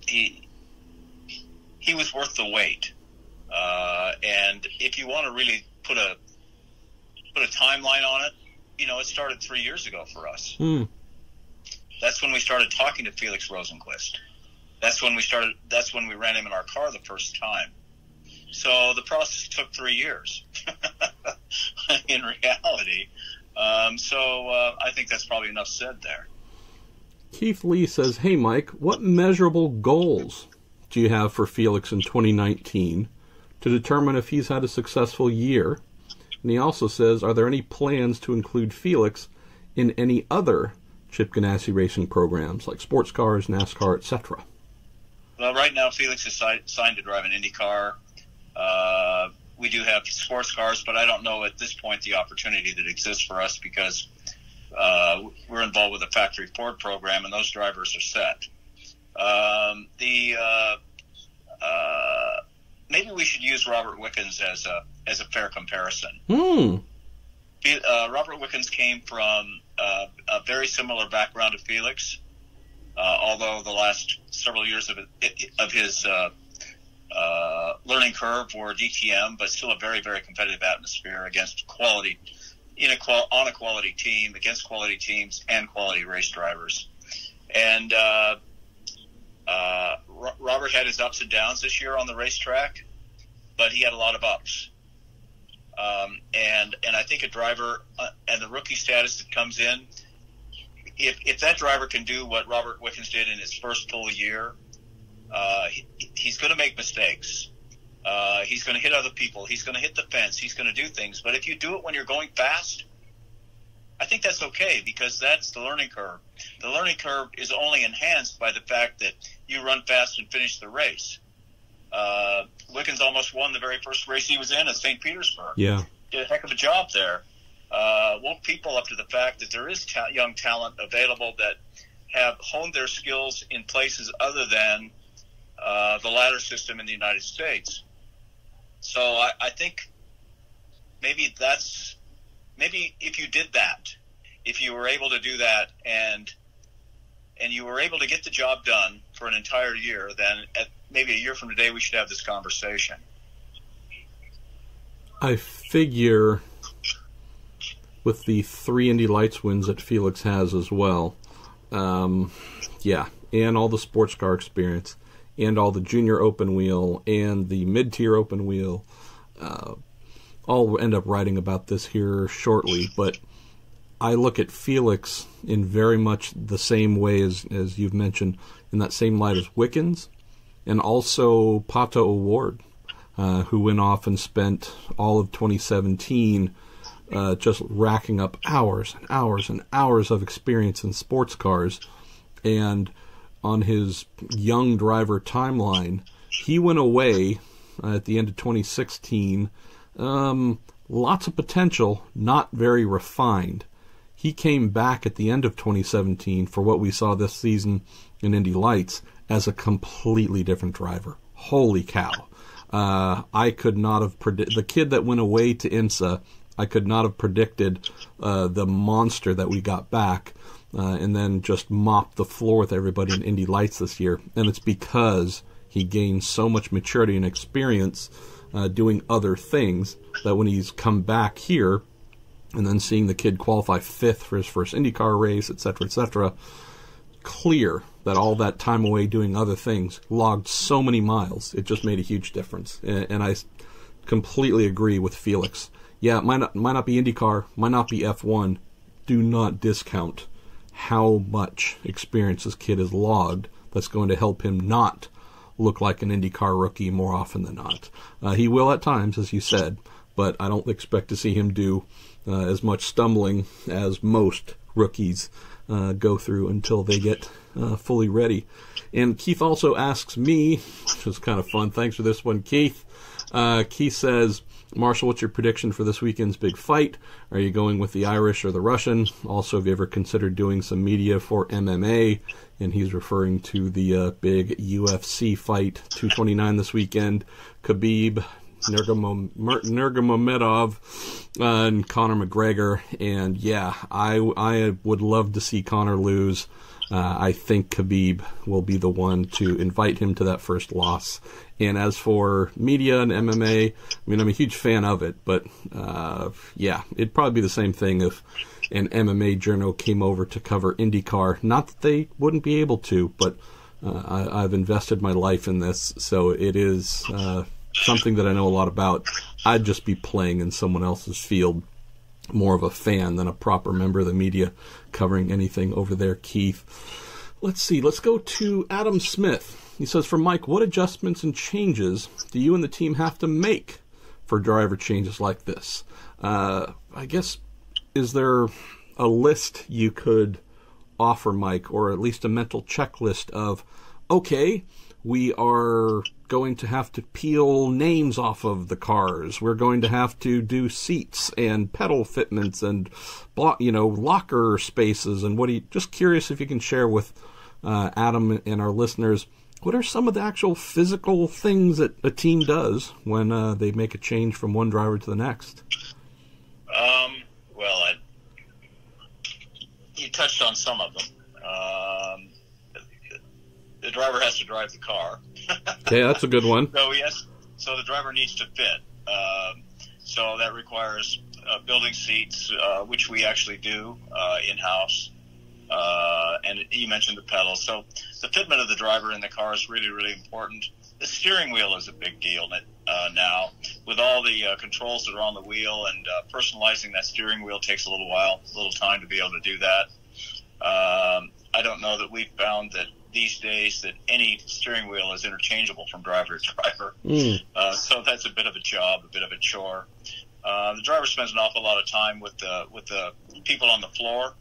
He was worth the wait, and if you want to really put a timeline on it, it started 3 years ago for us. That's when we started talking to Felix Rosenqvist. That's when we ran him in our car the first time. So the process took 3 years in reality. I think that's probably enough said there. Keith Lee says, hey, Mike, what measurable goals do you have for Felix in 2019 to determine if he's had a successful year? And he also says, are there any plans to include Felix in any other Chip Ganassi Racing programs like sports cars, NASCAR, etc.? Well, right now Felix is signed to drive an IndyCar. We do have sports cars, but I don't know at this point the opportunity that exists for us because we're involved with a factory Ford program, and those drivers are set. Maybe we should use Robert Wickens as a fair comparison. Robert Wickens came from a very similar background to Felix, although the last several years of his learning curve were DTM, but still a very, very competitive atmosphere against quality, on a quality team, against quality teams and quality race drivers. And Robert had his ups and downs this year on the racetrack, but he had a lot of ups. And I think a driver and the rookie status that comes in, if that driver can do what Robert Wickens did in his first full year, he's going to make mistakes. He's going to hit other people. He's going to hit the fence. He's going to do things. But if you do it when you're going fast, I think that's okay because that's the learning curve. The learning curve is only enhanced by the fact that you run fast and finish the race. Wickens almost won the very first race he was in at St. Petersburg. Yeah. Did a heck of a job there. Woke people up to the fact that there is young talent available that have honed their skills in places other than the ladder system in the United States. So I think maybe if you did that, if you were able to do that and you were able to get the job done for an entire year, then maybe a year from today we should have this conversation. I figure with the 3 Indy Lights wins that Felix has as well, and all the sports car experience, and all the junior open wheel, and the mid-tier open wheel, I'll end up writing about this here shortly, but I look at Felix in very much the same way as you've mentioned, in that same light as Wickens, and also Pato O'Ward, who went off and spent all of 2017 just racking up hours and hours and hours of experience in sports cars. And on his young driver timeline, he went away at the end of 2016. Lots of potential, not very refined. He came back at the end of 2017 for what we saw this season in Indy Lights as a completely different driver. Holy cow. I could not have predicted, the kid that went away to IMSA, I could not have predicted the monster that we got back and then just mopped the floor with everybody in Indy Lights this year. And it's because he gained so much maturity and experience doing other things that when he's come back here and then seeing the kid qualify 5th for his first IndyCar race, etc., clear that all that time away doing other things logged so many miles. It just made a huge difference. And I completely agree with Felix. Yeah, it might not be IndyCar, might not be F1. Do not discount how much experience this kid has logged that's going to help him not look like an IndyCar rookie more often than not. He will at times, as you said, but I don't expect to see him do as much stumbling as most rookies go through until they get fully ready. And Keith also asks me, which is kind of fun. Thanks for this one, Keith. Keith says, Marshall, what's your prediction for this weekend's big fight? Are you going with the Irish or the Russian? Also, have you ever considered doing some media for MMA? And he's referring to the big UFC fight, 229 this weekend. Khabib, Nurmagomedov, and Conor McGregor. And yeah, I would love to see Conor lose. I think Khabib will be the one to invite him to that first loss. And as for media and MMA, I mean, I'm a huge fan of it, but it'd probably be the same thing if an MMA journal came over to cover IndyCar. Not that they wouldn't be able to, but I've invested my life in this, so it is something that I know a lot about. I'd just be playing in someone else's field, more of a fan than a proper member of the media covering anything over there, Keith. Let's see. Let's go to Adam Smith. He says, for Mike, what adjustments and changes do you and the team have to make for driver changes like this? I guess, is there a list you could offer, Mike, or at least a mental checklist of, okay, we are going to have to peel names off of the cars. We're going to have to do seats and pedal fitments and, locker spaces. And just curious if you can share with Adam and our listeners, what are some of the actual physical things that a team does when they make a change from one driver to the next? You touched on some of them. The driver has to drive the car. Okay, that's a good one. So the driver needs to fit. So that requires building seats, which we actually do in-house. And you mentioned the pedals. So the fitment of the driver in the car is really, really important. The steering wheel is a big deal now. With all the controls that are on the wheel, and personalizing that steering wheel takes a little time to be able to do that. I don't know that we've found that these days that any steering wheel is interchangeable from driver to driver. So that's a bit of a job, a bit of a chore. The driver spends an awful lot of time with the people on the floor,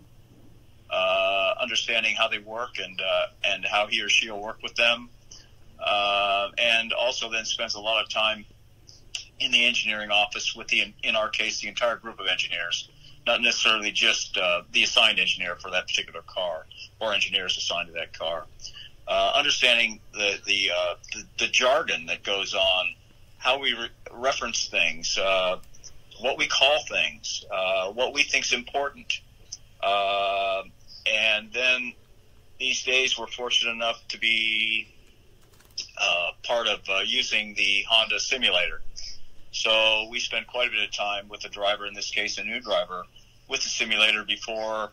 understanding how they work and how he or she will work with them. And also then spends a lot of time in the engineering office with in our case, the entire group of engineers, not necessarily just the assigned engineer for that particular car or engineers assigned to that car. Understanding the jargon that goes on, how we reference things, what we call things, what we think is important. And then these days we're fortunate enough to be part of using the Honda simulator. So we spend quite a bit of time with the driver, in this case a new driver, with the simulator before,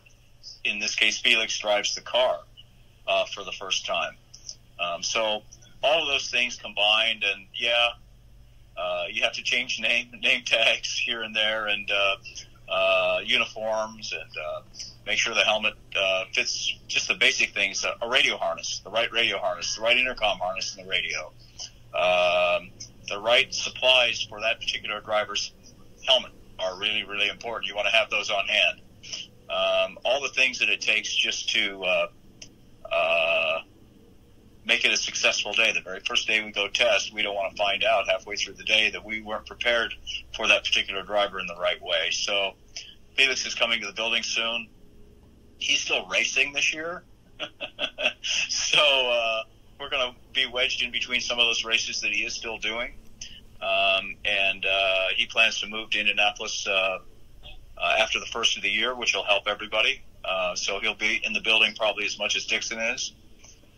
in this case, Felix drives the car for the first time. So all of those things combined, and you have to change name tags here and there, and uniforms, and make sure the helmet fits, just the basic things, a radio harness, the right radio harness, the right intercom harness in the radio, the right supplies for that particular driver's helmet are really, really important. You want to have those on hand. All the things that it takes just to make it a successful day. The very first day we go test, we don't want to find out halfway through the day that we weren't prepared for that particular driver in the right way. So Felix is coming to the building soon. He's still racing this year. So we're going to be wedged in between some of those races that he is still doing. And he plans to move to Indianapolis after the first of the year, which will help everybody. So he'll be in the building probably as much as Dixon is.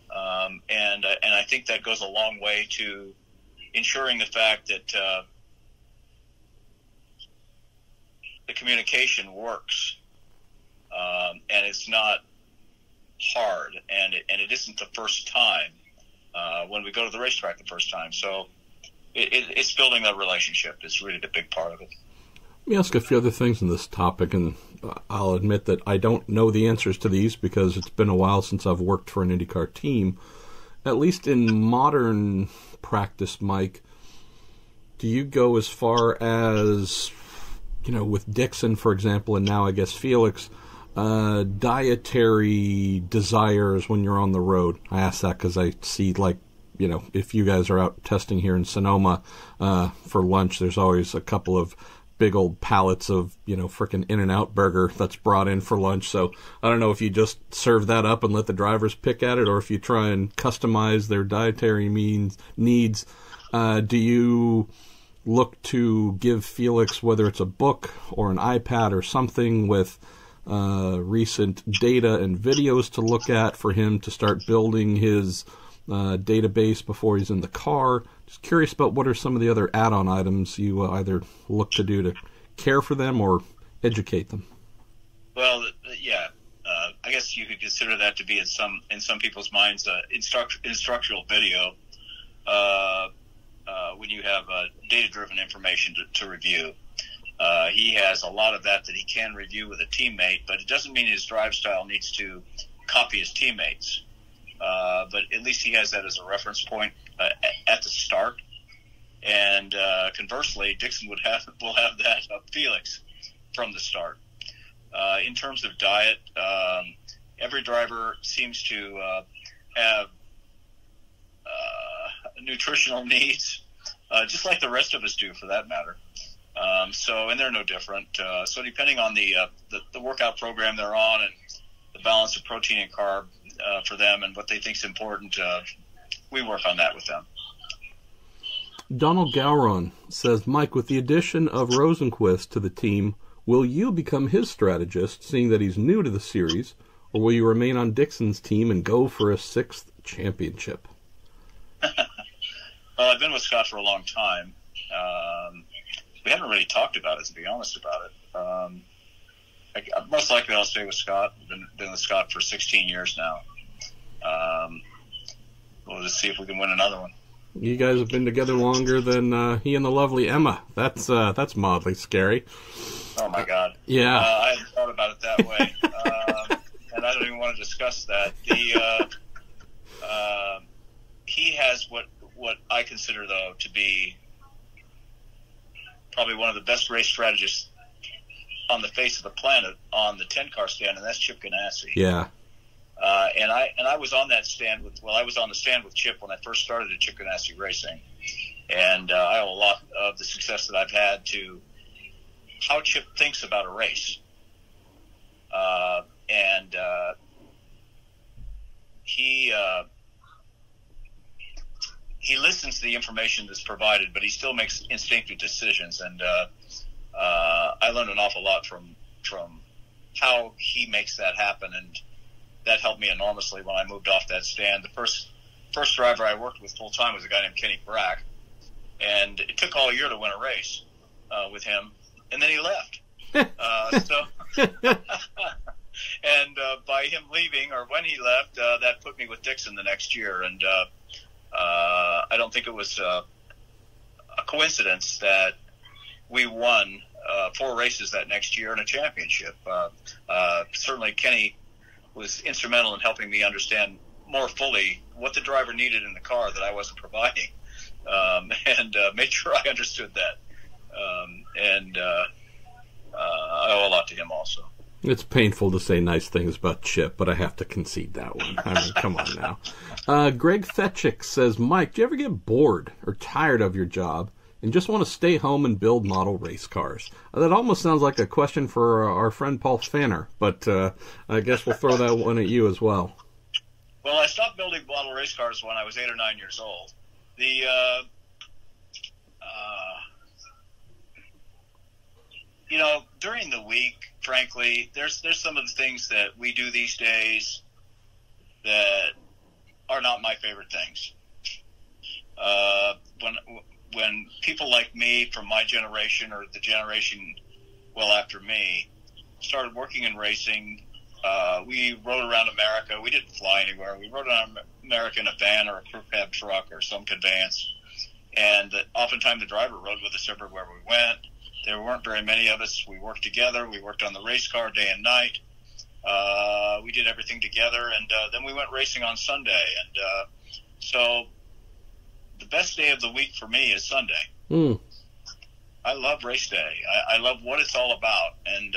And I think that goes a long way to ensuring the fact that the communication works, and it's not hard, and it isn't the first time when we go to the racetrack the first time. So it's building that relationship. It's really the big part of it. Let me ask a few other things on this topic, and I'll admit that I don't know the answers to these because it's been a while since I've worked for an IndyCar team. At least in modern practice, Mike, do you go as far as, with Dixon, for example, and now I guess Felix, dietary desires when you're on the road? I ask that because I see, if you guys are out testing here in Sonoma for lunch, there's always a couple of big old pallets of, frickin' In-N-Out burger that's brought in for lunch. So I don't know if you just serve that up and let the drivers pick at it, or if you try and customize their dietary needs. Do you look to give Felix, whether it's a book or an iPad or something with recent data and videos to look at for him to start building his database before he's in the car? Just curious about what are some of the other add-on items you either look to do to care for them or educate them. Well, I guess you could consider that to be in some people's minds instructional video when you have data-driven information to review. He has a lot of that he can review with a teammate, but it doesn't mean his drive style needs to copy his teammates. But at least he has that as a reference point at the start. And conversely, Dixon will have that of Felix from the start. In terms of diet, every driver seems to have nutritional needs, just like the rest of us do, for that matter. And they're no different. So depending on the workout program they're on and the balance of protein and carb for them and what they think is important, we work on that with them. Donald Gowron says, Mike, with the addition of Rosenqvist to the team, will you become his strategist, seeing that he's new to the series, or will you remain on Dixon's team and go for a 6th championship? Well, I've been with Scott for a long time. We haven't really talked about it, to be honest about it. Most likely I'll stay with Scott. I've been with Scott for 16 years now. We'll just see if we can win another one. You guys have been together longer than he and the lovely Emma. That's mildly scary. Oh, my God. Yeah. I hadn't thought about it that way. And I don't even want to discuss that. He has what I consider, though, to be probably one of the best race strategists on the face of the planet on the 10-car stand, and that's Chip Ganassi. Yeah. And I was on that stand I was on the stand with Chip when I first started at Chip Ganassi Racing, and I owe a lot of the success that I've had to how Chip thinks about a race. He listens to the information that's provided, but he still makes instinctive decisions, and I learned an awful lot from how he makes that happen, and that helped me enormously when I moved off that stand. The first driver I worked with full time was a guy named Kenny Brack, and it took all year to win a race with him, and then he left. And by him leaving, or when he left, that put me with Dixon the next year, and I don't think it was a coincidence that we won 4 races that next year in a championship. Certainly Kenny was instrumental in helping me understand more fully what the driver needed in the car that I wasn't providing, and made sure I understood that. I owe a lot to him also. It's painful to say nice things about Chip, but I have to concede that one. I mean, come on now. Greg Fetchick says, Mike, do you ever get bored or tired of your job and just want to stay home and build model race cars? That almost sounds like a question for our friend Paul Fanner, but I guess we'll throw that one at you as well. Well, I stopped building model race cars when I was 8 or 9 years old. During the week, frankly, there's some of the things that we do these days that are not my favorite things. When people like me from my generation or the generation well after me started working in racing, we rode around America. We didn't fly anywhere. We rode around America in a van or a crew cab truck or some conveyance. And oftentimes the driver rode with us everywhere we went. There weren't very many of us. We worked together. We worked on the race car day and night. We did everything together, and then we went racing on Sunday. And so the best day of the week for me is Sunday. Mm. I love race day. I love what it's all about, and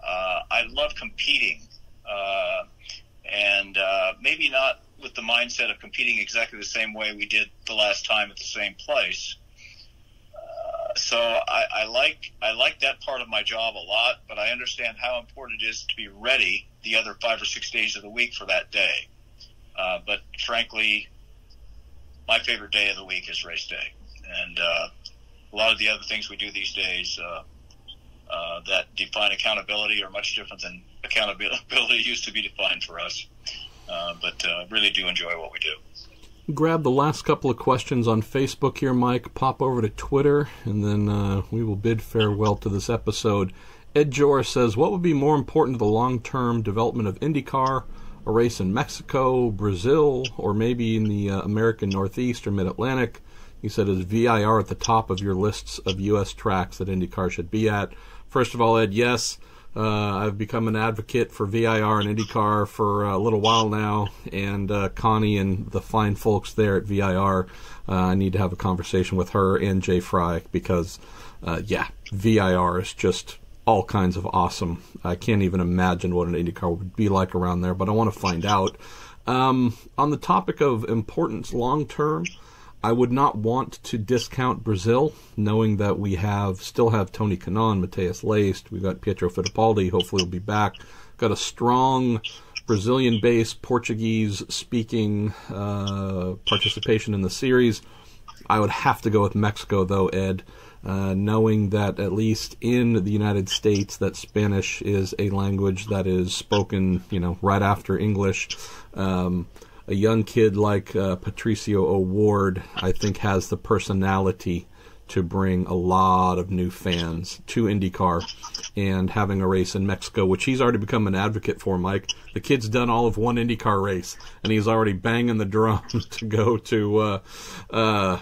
I love competing. Maybe not with the mindset of competing exactly the same way we did the last time at the same place. So I like that part of my job a lot, but I understand how important it is to be ready the other 5 or 6 days of the week for that day. But frankly, my favorite day of the week is race day. And a lot of the other things we do these days that define accountability are much different than accountability used to be defined for us. But really do enjoy what we do. Grab the last couple of questions on Facebook here, Mike. Pop over to Twitter, and then we will bid farewell to this episode. Ed Jor says, what would be more important to the long-term development of IndyCar, a race in Mexico, Brazil, or maybe in the American Northeast or Mid-Atlantic? He said, is VIR at the top of your lists of U.S. tracks that IndyCar should be at? First of all, Ed, yes. I've become an advocate for VIR and IndyCar for a little while now, and Connie and the fine folks there at VIR, I need to have a conversation with her and Jay Fry because, VIR is just all kinds of awesome. I can't even imagine what an IndyCar would be like around there, but I want to find out. On the topic of importance long term, I would not want to discount Brazil, knowing that we still have Tony Kanaan, Matheus Leist, we've got Pietro Fittipaldi, hopefully he'll be back. Got a strong Brazilian-based, Portuguese-speaking participation in the series. I would have to go with Mexico, though, Ed, knowing that at least in the United States that Spanish is a language that is spoken, right after English. A young kid like Patricio O'Ward, I think, has the personality to bring a lot of new fans to IndyCar, and having a race in Mexico, which he's already become an advocate for, Mike. The kid's done all of one IndyCar race, and he's already banging the drum to go to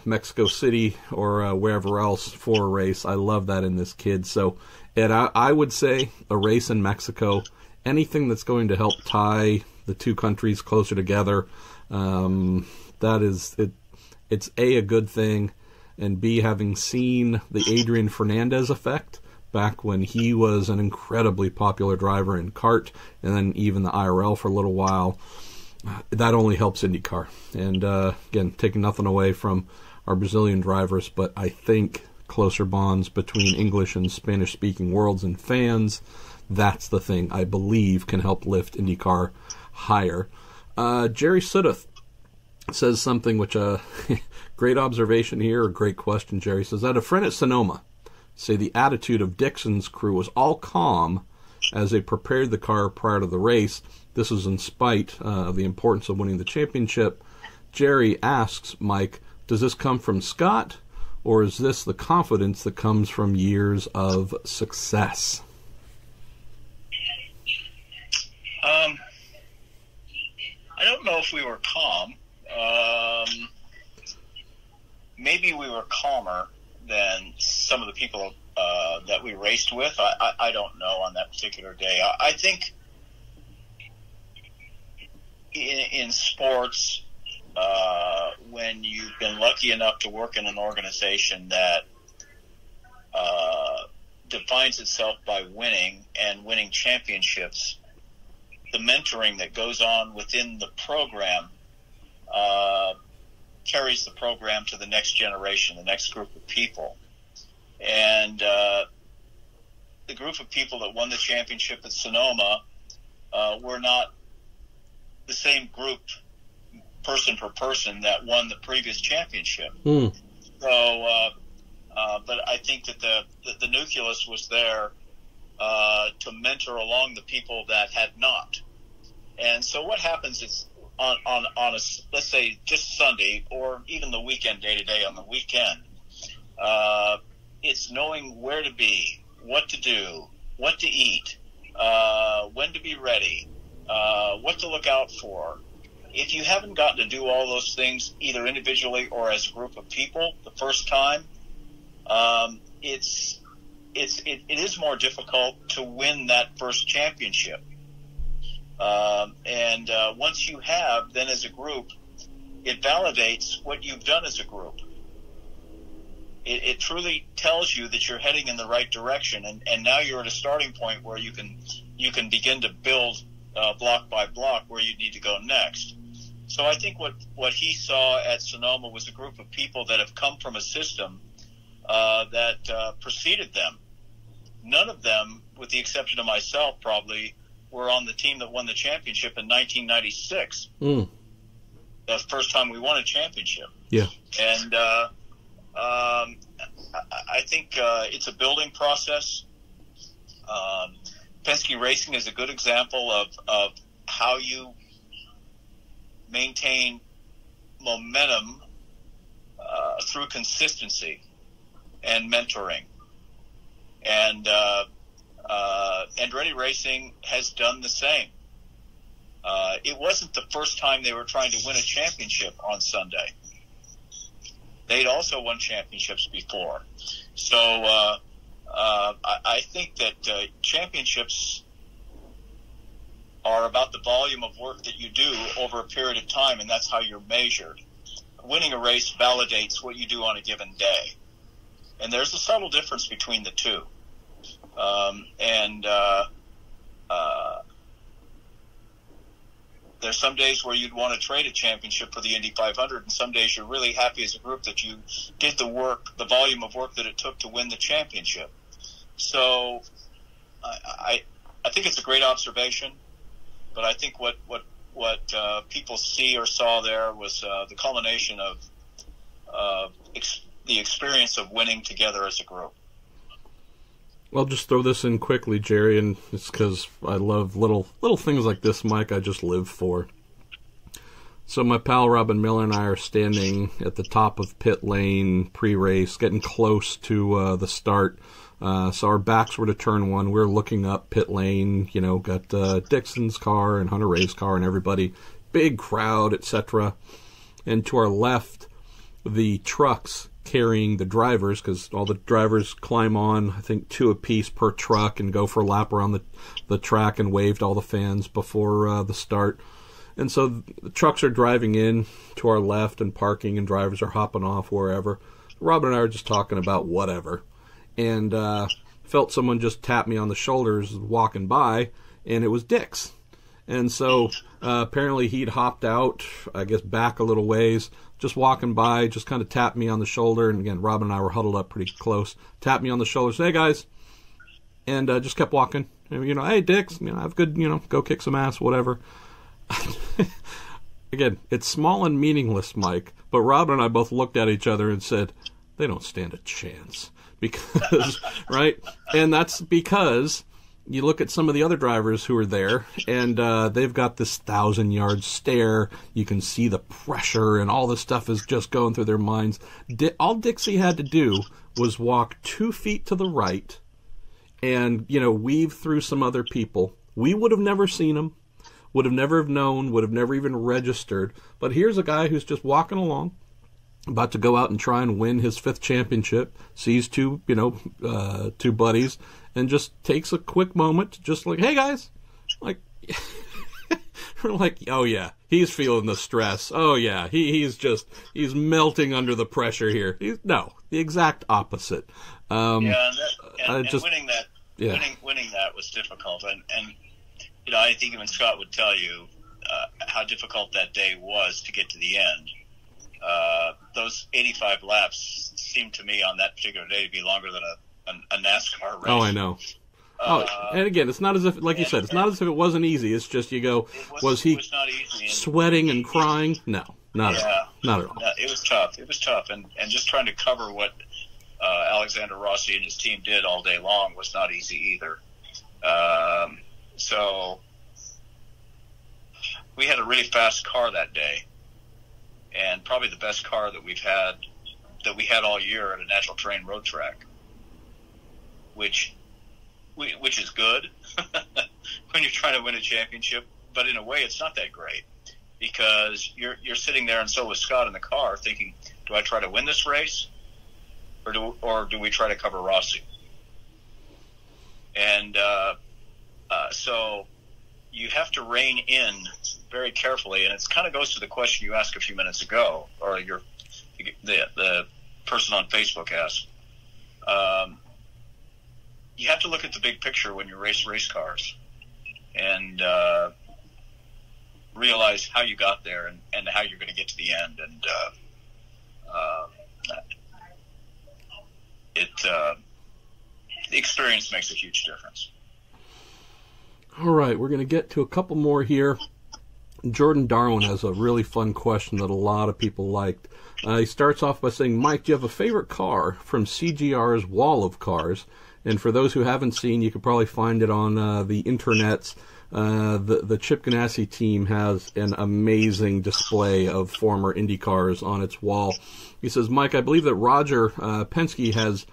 Mexico City or wherever else for a race. I love that in this kid. So, Ed, I would say a race in Mexico, anything that's going to help tie the two countries closer together, that is, it's A, good thing, and B, having seen the Adrian Fernandez effect back when he was an incredibly popular driver in kart, and then even the IRL for a little while, that only helps IndyCar. And again, taking nothing away from our Brazilian drivers, but I think closer bonds between English and Spanish-speaking worlds and fans, that's the thing I believe can help lift IndyCar higher. Jerry Sudduth says something which, great observation here, or great question, Jerry says, that a friend at Sonoma say the attitude of Dixon's crew was all calm as they prepared the car prior to the race. This is in spite of the importance of winning the championship. Jerry asks, Mike, does this come from Scott, or is this the confidence that comes from years of success? I don't know if we were calm. Maybe we were calmer than some of the people that we raced with. I don't know on that particular day. I think in sports, when you've been lucky enough to work in an organization that defines itself by winning and winning championships, the mentoring that goes on within the program carries the program to the next generation, the next group of people. And the group of people that won the championship at Sonoma were not the same group, person per person, that won the previous championship. So, but I think that the nucleus was there to mentor along the people that had not. And so what happens is on a, let's say, just Sunday or even the weekend, day-to-day on the weekend, it's knowing where to be, what to do, what to eat, when to be ready, what to look out for. If you haven't gotten to do all those things, either individually or as a group of people, the first time, it is more difficult to win that first championship. And once you have, then as a group, it validates what you've done as a group. It truly tells you that you're heading in the right direction, and now you're at a starting point where you can begin to build block by block where you need to go next. So I think what he saw at Sonoma was a group of people that have come from a system that preceded them. None of them, with the exception of myself, probably were on the team that won the championship in 1996. The first time we won a championship. Yeah. And I think it's a building process. Penske Racing is a good example of how you maintain momentum through consistency and mentoring. And Andretti Racing has done the same. It wasn't the first time they were trying to win a championship on Sunday. They'd also won championships before. So I think that championships are about the volume of work that you do over a period of time, and that's how you're measured. Winning a race validates what you do on a given day. And there's a subtle difference between the two. There's some days where you'd want to trade a championship for the Indy 500, and some days you're really happy as a group that you did the work, the volume of work that it took to win the championship. So I think it's a great observation, but I think what people see or saw there was the culmination of the experience of winning together as a group. I'll just throw this in quickly, Jerry, and it's because I love little things like this, Mike. I just live for. So my pal Robin Miller and I are standing at the top of pit lane pre-race, getting close to the start. So our backs were to turn one. We're looking up pit lane, got Dixon's car and Hunter Ray's car and everybody, big crowd, etc. And to our left, the trucks carrying the drivers, because all the drivers climb on, I think, 2 apiece per truck and go for a lap around the track and wave to all the fans before the start. And so the trucks are driving in to our left and parking, and drivers are hopping off wherever. Robin and I are just talking about whatever. And felt someone just tap me on the shoulders walking by, and it was Dix. And so apparently he'd hopped out, I guess, back a little ways, just walking by, just kind of tapped me on the shoulder. And again, Robin and I were huddled up pretty close. Tapped me on the shoulder, said, "Hey, guys." And just kept walking. And, "Hey, Dix, have good, go kick some ass, whatever." Again, it's small and meaningless, Mike. But Robin and I both looked at each other and said, they don't stand a chance. Because, right? And that's because you look at some of the other drivers who are there, and they've got this 1,000-yard stare. You can see the pressure, and all this stuff is just going through their minds. All Dixie had to do was walk 2 feet to the right and, weave through some other people. We would have never seen him, would have never have known, would have never even registered. But here's a guy who's just walking along, about to go out and try and win his 5th championship, sees two buddies, and just takes a quick moment to just like, "Hey, guys." Like, we're like, oh, yeah, he's feeling the stress. Oh, yeah, he's melting under the pressure here. No, the exact opposite. Winning that was difficult. And I think even Scott would tell you how difficult that day was to get to the end. Those 85 laps seemed to me on that particular day to be longer than a NASCAR race. Oh, I know. And again, it's not as if, like you said, it's not as if it wasn't easy. It's just was he sweating and crying? No, not at all. Not at all. No, it was tough. It was tough. And just trying to cover what Alexander Rossi and his team did all day long was not easy either. So we had a really fast car that day, and probably the best car that we had all year at a natural terrain road track, which is good when you're trying to win a championship. But in a way, it's not that great, because you're sitting there, and so was Scott in the car, thinking, do I try to win this race, or do we try to cover Rossi? And so you have to rein in very carefully, and it kind of goes to the question you asked a few minutes ago, or the person on Facebook asked. You have to look at the big picture when you race cars, and realize how you got there and how you're going to get to the end. And the experience makes a huge difference. All right, we're going to get to a couple more here. Jordan Darwin has a really fun question that a lot of people liked. He starts off by saying, "Mike, do you have a favorite car from CGR's Wall of Cars?" And for those who haven't seen, you could probably find it on the internets. The Chip Ganassi team has an amazing display of former Indy cars on its wall. He says, "Mike, I believe that Roger Penske has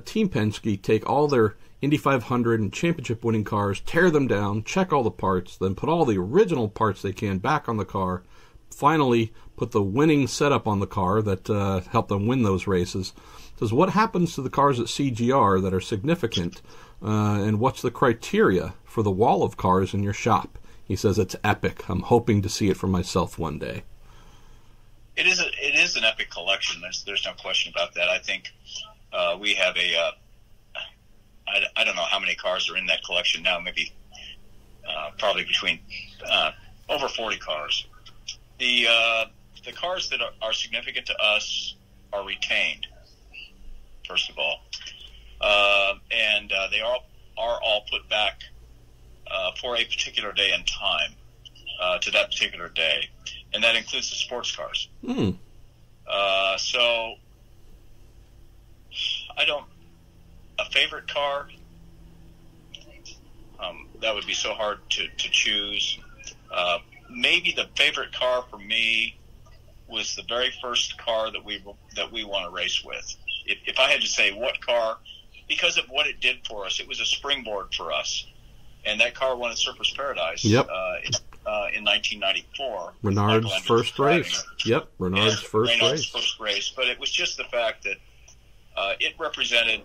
Team Penske take all their Indy 500 and championship winning cars, tear them down, check all the parts, then put all the original parts they can back on the car, finally put the winning setup on the car that helped them win those races." Says, "What happens to the cars at CGR that are significant, and what's the criteria for the wall of cars in your shop?" He says, "It's epic. I'm hoping to see it for myself one day." It is an epic collection. There's no question about that. I think we have I don't know how many cars are in that collection now, maybe probably between over 40 cars. The cars that are significant to us are retained, first of all, and they are all put back for a particular day and time to that particular day, and that includes the sports cars. So a favorite car, that would be so hard to choose. Maybe the favorite car for me was the very first car that we won a race with. If I had to say what car, because of what it did for us, it was a springboard for us. And that car won at Surfers Paradise in 1994. Renard's first race. Yep, Renard's first race. But it was just the fact that it represented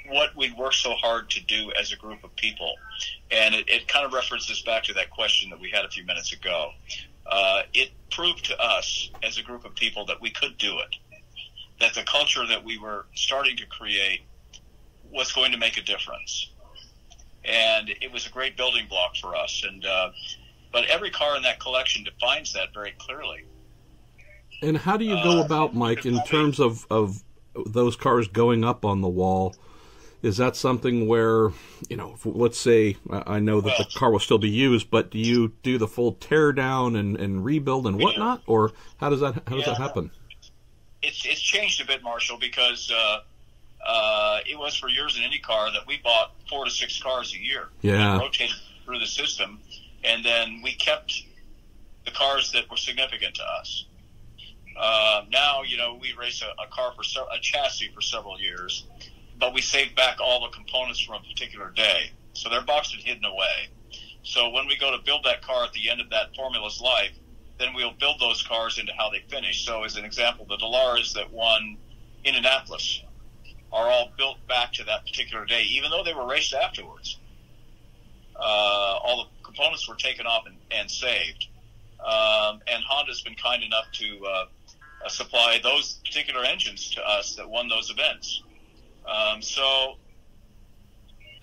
what we'd worked so hard to do as a group of people. And it kind of references back to that question that we had a few minutes ago. It proved to us as a group of people that we could do it, that the culture that we were starting to create was going to make a difference. And it was a great building block for us. But every car in that collection defines that very clearly. And how do you go about, Mike, in terms of those cars going up on the wall? Is that something where, let's say, I know that the car will still be used, but do you do the full tear down and rebuild and whatnot, or how does that happen? It's changed a bit, Marshall, because it was for years in IndyCar that we bought 4 to 6 cars a year. Yeah, we rotated through the system, and then we kept the cars that were significant to us. Now, we race a car a chassis for several years, but we save back all the components from a particular day. So they're boxed and hidden away. So when we go to build that car at the end of that formula's life, then we'll build those cars into how they finish. So as an example, the Delaras that won Indianapolis are all built back to that particular day, even though they were raced afterwards. All the components were taken off and saved. And Honda's been kind enough to supply those particular engines to us that won those events. So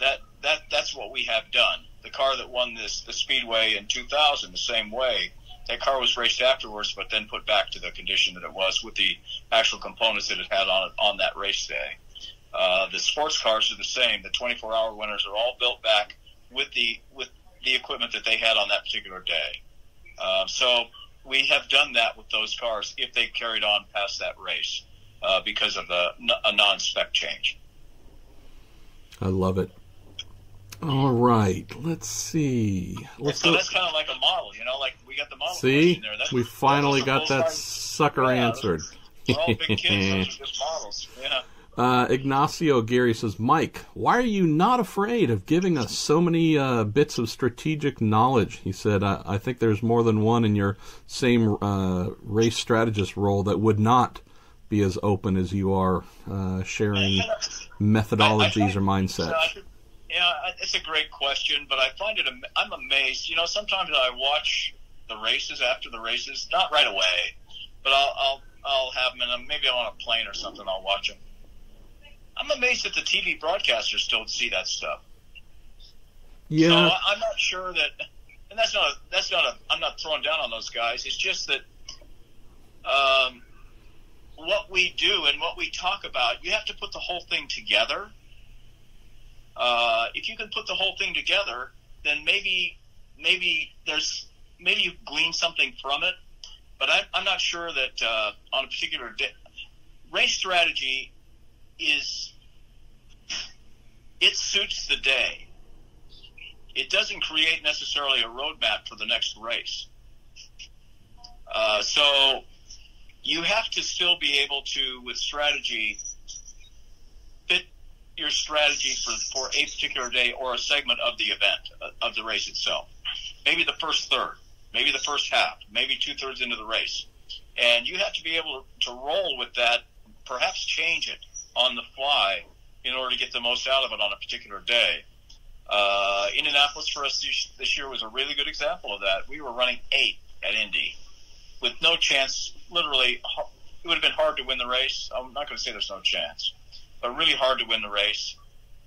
that's what we have done. The car that won the Speedway in 2000, the same way. That car was raced afterwards, but then put back to the condition that it was with the actual components that it had on it on that race day. The sports cars are the same. The 24-hour winners are all built back with the equipment that they had on that particular day. So we have done that with those cars if they carried on past that race because of a non-spec change. I love it. All right, let's see. That's kind of like a model, like we got the model. See, there. We finally got that sucker answered. We're all big kids, those are just models. Yeah. Ignacio Gary says, Mike, why are you not afraid of giving us so many bits of strategic knowledge? He said, I think there's more than one in your same race strategist role that would not be as open as you are sharing methodologies or mindsets. It's a great question, but I find I'm amazed. Sometimes I watch the races after the races, not right away, but I'll have them, and maybe I'm on a plane or something, I'll watch them. I'm amazed that the TV broadcasters don't see that stuff. Yeah. So I'm not sure that, and I'm not throwing down on those guys. It's just that what we do and what we talk about, you have to put the whole thing together. If you can put the whole thing together, then maybe you glean something from it. But I'm not sure that on a particular day, race strategy it suits the day. It doesn't create necessarily a roadmap for the next race. So you have to still be able to, with strategy, fit your strategy for a particular day or a segment of the event, of the race itself. Maybe the first third, maybe the first half, maybe 2/3 into the race. And you have to be able to roll with that, perhaps change it on the fly in order to get the most out of it on a particular day. Indianapolis for us this year was a really good example of that. We were running 8 at Indy with no chance. Literally, it would have been hard to win the race. I'm not going to say there's no chance. but really hard to win the race.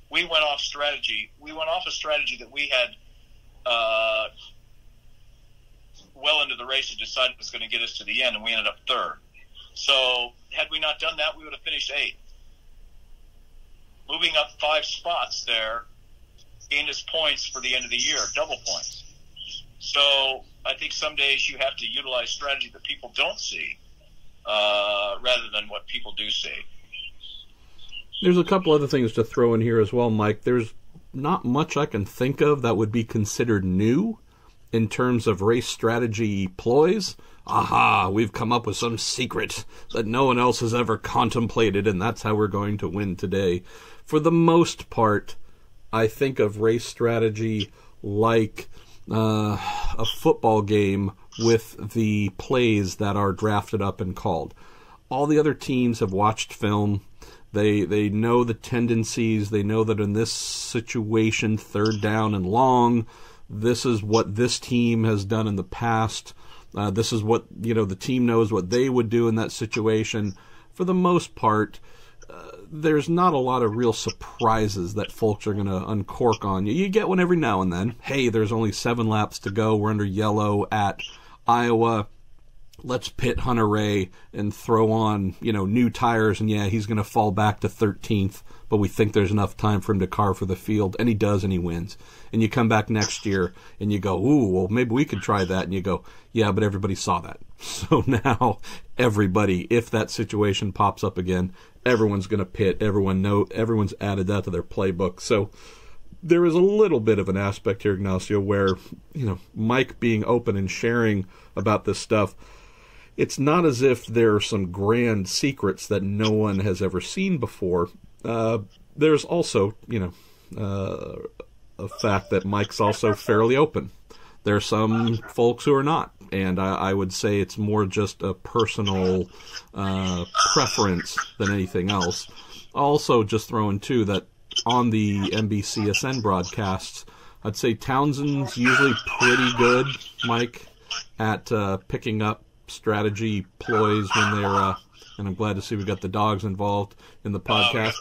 We went off strategy. We went off a strategy that we had well into the race and decided was going to get us to the end, and we ended up third. So had we not done that, we would have finished eighth. Moving up 5 spots there gained us points for the end of the year, double points. So I think some days you have to utilize strategy that people don't see rather than what people do see. There's a couple other things to throw in here as well, Mike. There's not much I can think of that would be considered new in terms of race strategy ploys. Aha, we've come up with some secret that no one else has ever contemplated, and that's how we're going to win today. For the most part, I think of race strategy like a football game with the plays that are drafted up and called. All the other teams have watched film. They know the tendencies. They know that in this situation, 3rd down and long, this is what this team has done in the past. This is what, the team knows what they would do in that situation. For the most part, there's not a lot of real surprises that folks are going to uncork on you. You get one every now and then. Hey, there's only 7 laps to go. We're under yellow at Iowa. Let's pit Hunter Ray and throw on, new tires, and he's going to fall back to 13th, but we think there's enough time for him to carve for the field, and he does, and he wins. And you come back next year, and you go, ooh, well, maybe we could try that, and you go, yeah, but everybody saw that. So now everybody, if that situation pops up again, everyone's going to pit, everyone's added that to their playbook. So there is a little bit of an aspect here, Ignacio, where, Mike being open and sharing about this stuff, it's not as if there are some grand secrets that no one has ever seen before. There's also, a fact that Mike's also fairly open. There are some folks who are not, and I would say it's more just a personal preference than anything else. Also, just throwing, too, that on the NBCSN broadcasts, I'd say Townsend's usually pretty good, Mike, at picking up strategy ploys when they're, and I'm glad to see we've got the dogs involved in the podcast.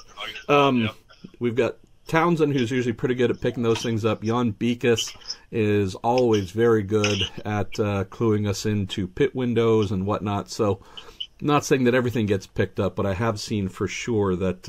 We've got Townsend, who's usually pretty good at picking those things up. Jan Beekes is always very good at cluing us into pit windows and whatnot. So, not saying that everything gets picked up, but I have seen for sure that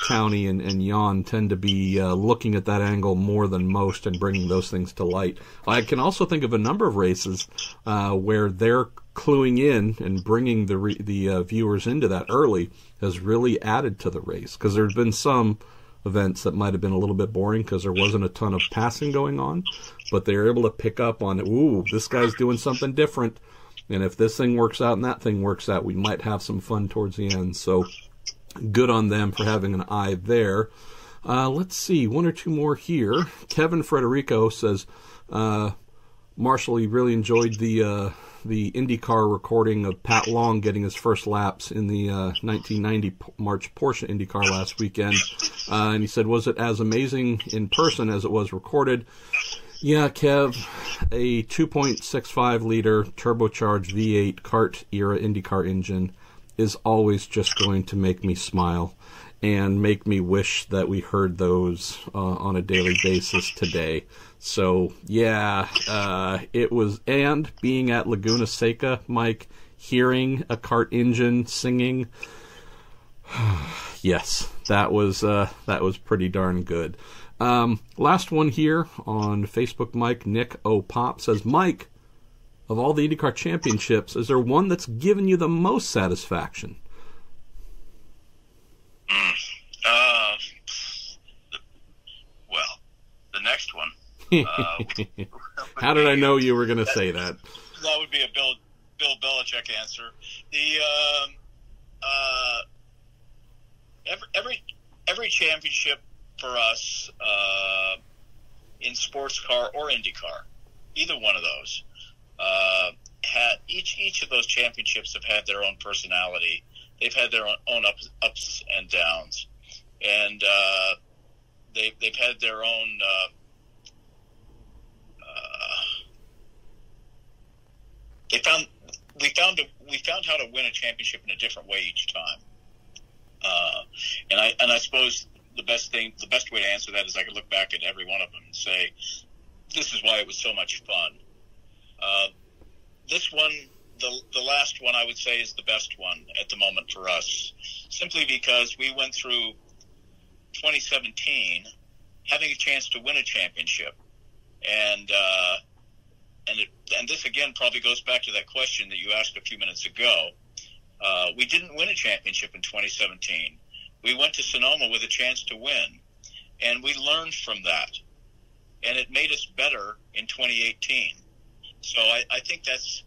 Townie and Jan tend to be looking at that angle more than most and bringing those things to light. I can also think of a number of races where they're cluing in and bringing the viewers into that early has really added to the race, because there's been some events that might have been a little bit boring because there wasn't a ton of passing going on, but they're able to pick up on, ooh, this guy's doing something different, and if this thing works out and that thing works out, we might have some fun towards the end. So good on them for having an eye there. Let's see, 1 or 2 more here. Kevin Frederico says, Marshall, he really enjoyed the IndyCar recording of Pat Long getting his first laps in the 1990 March Porsche IndyCar last weekend. And he said, was it as amazing in person as it was recorded? Yeah, Kev, a 2.65-liter turbocharged V8 kart-era IndyCar engine is always just going to make me smile and make me wish that we heard those on a daily basis today. So, yeah, it was, and being at Laguna Seca, Mike, hearing a kart engine singing, yes, that was pretty darn good. Last one here on Facebook, Mike, Nick O. Pop says, Mike, of all the IndyCar championships, is there one that's given you the most satisfaction? Well, the next one. How did I know you were going to say that? That would be a Bill Belichick answer. Every championship for us in sports car or IndyCar, either one of those, had each of those championships have had their own personality. They've had their own ups and downs, and they've had their own. We found how to win a championship in a different way each time. And I suppose the best way to answer that is I could look back at every one of them and say, this is why it was so much fun. This one, the last one, I would say is the best one at the moment for us, simply because we went through 2017 having a chance to win a championship, and this again probably goes back to that question that you asked a few minutes ago. We didn't win a championship in 2017. We went to Sonoma with a chance to win, and we learned from that, and it made us better in 2018. So I think that's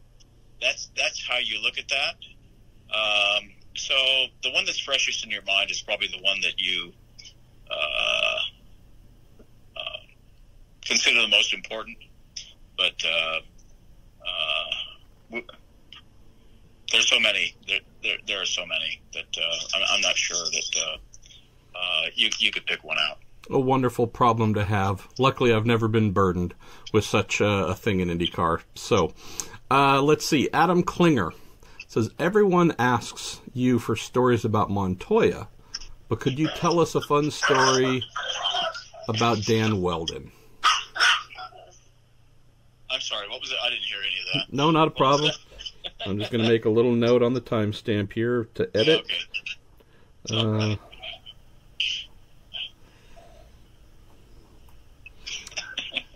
how you look at that. So the one that's freshest in your mind is probably the one that you consider the most important. But there's so many. There are so many that I'm not sure that you could pick one out. A wonderful problem to have. Luckily, I've never been burdened with such a thing in IndyCar. So, let's see. Adam Klinger says, everyone asks you for stories about Montoya, but could you tell us a fun story about Dan Weldon? I'm sorry, what was it? I didn't hear any of that. No, not a problem. I'm just going to make a little note on the timestamp here to edit. Okay.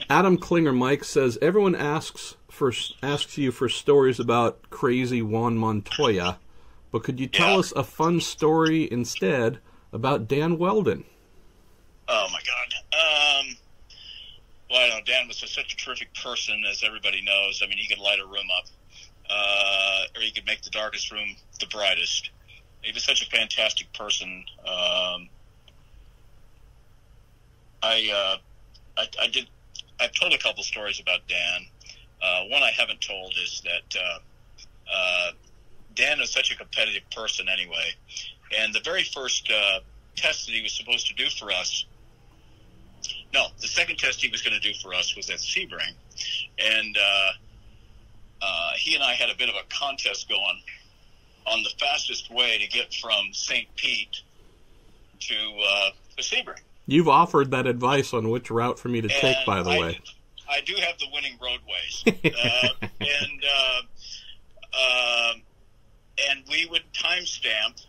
Adam Klinger, Mike, says, everyone asks you for stories about crazy Juan Montoya, but could you tell us a fun story instead about Dan Weldon? Oh, my God. Well, I know Dan was such a terrific person, as everybody knows. I mean, he could light a room up, or he could make the darkest room the brightest. He was such a fantastic person. I've told a couple stories about Dan. One I haven't told is that Dan is such a competitive person anyway. And the very first test that he was supposed to do for us, the second test he was going to do for us was at Sebring. And he and I had a bit of a contest going on the fastest way to get from St. Pete to Sebring. You've offered that advice on which route for me to take, by the way. I do have the winning roadways. And we would timestamp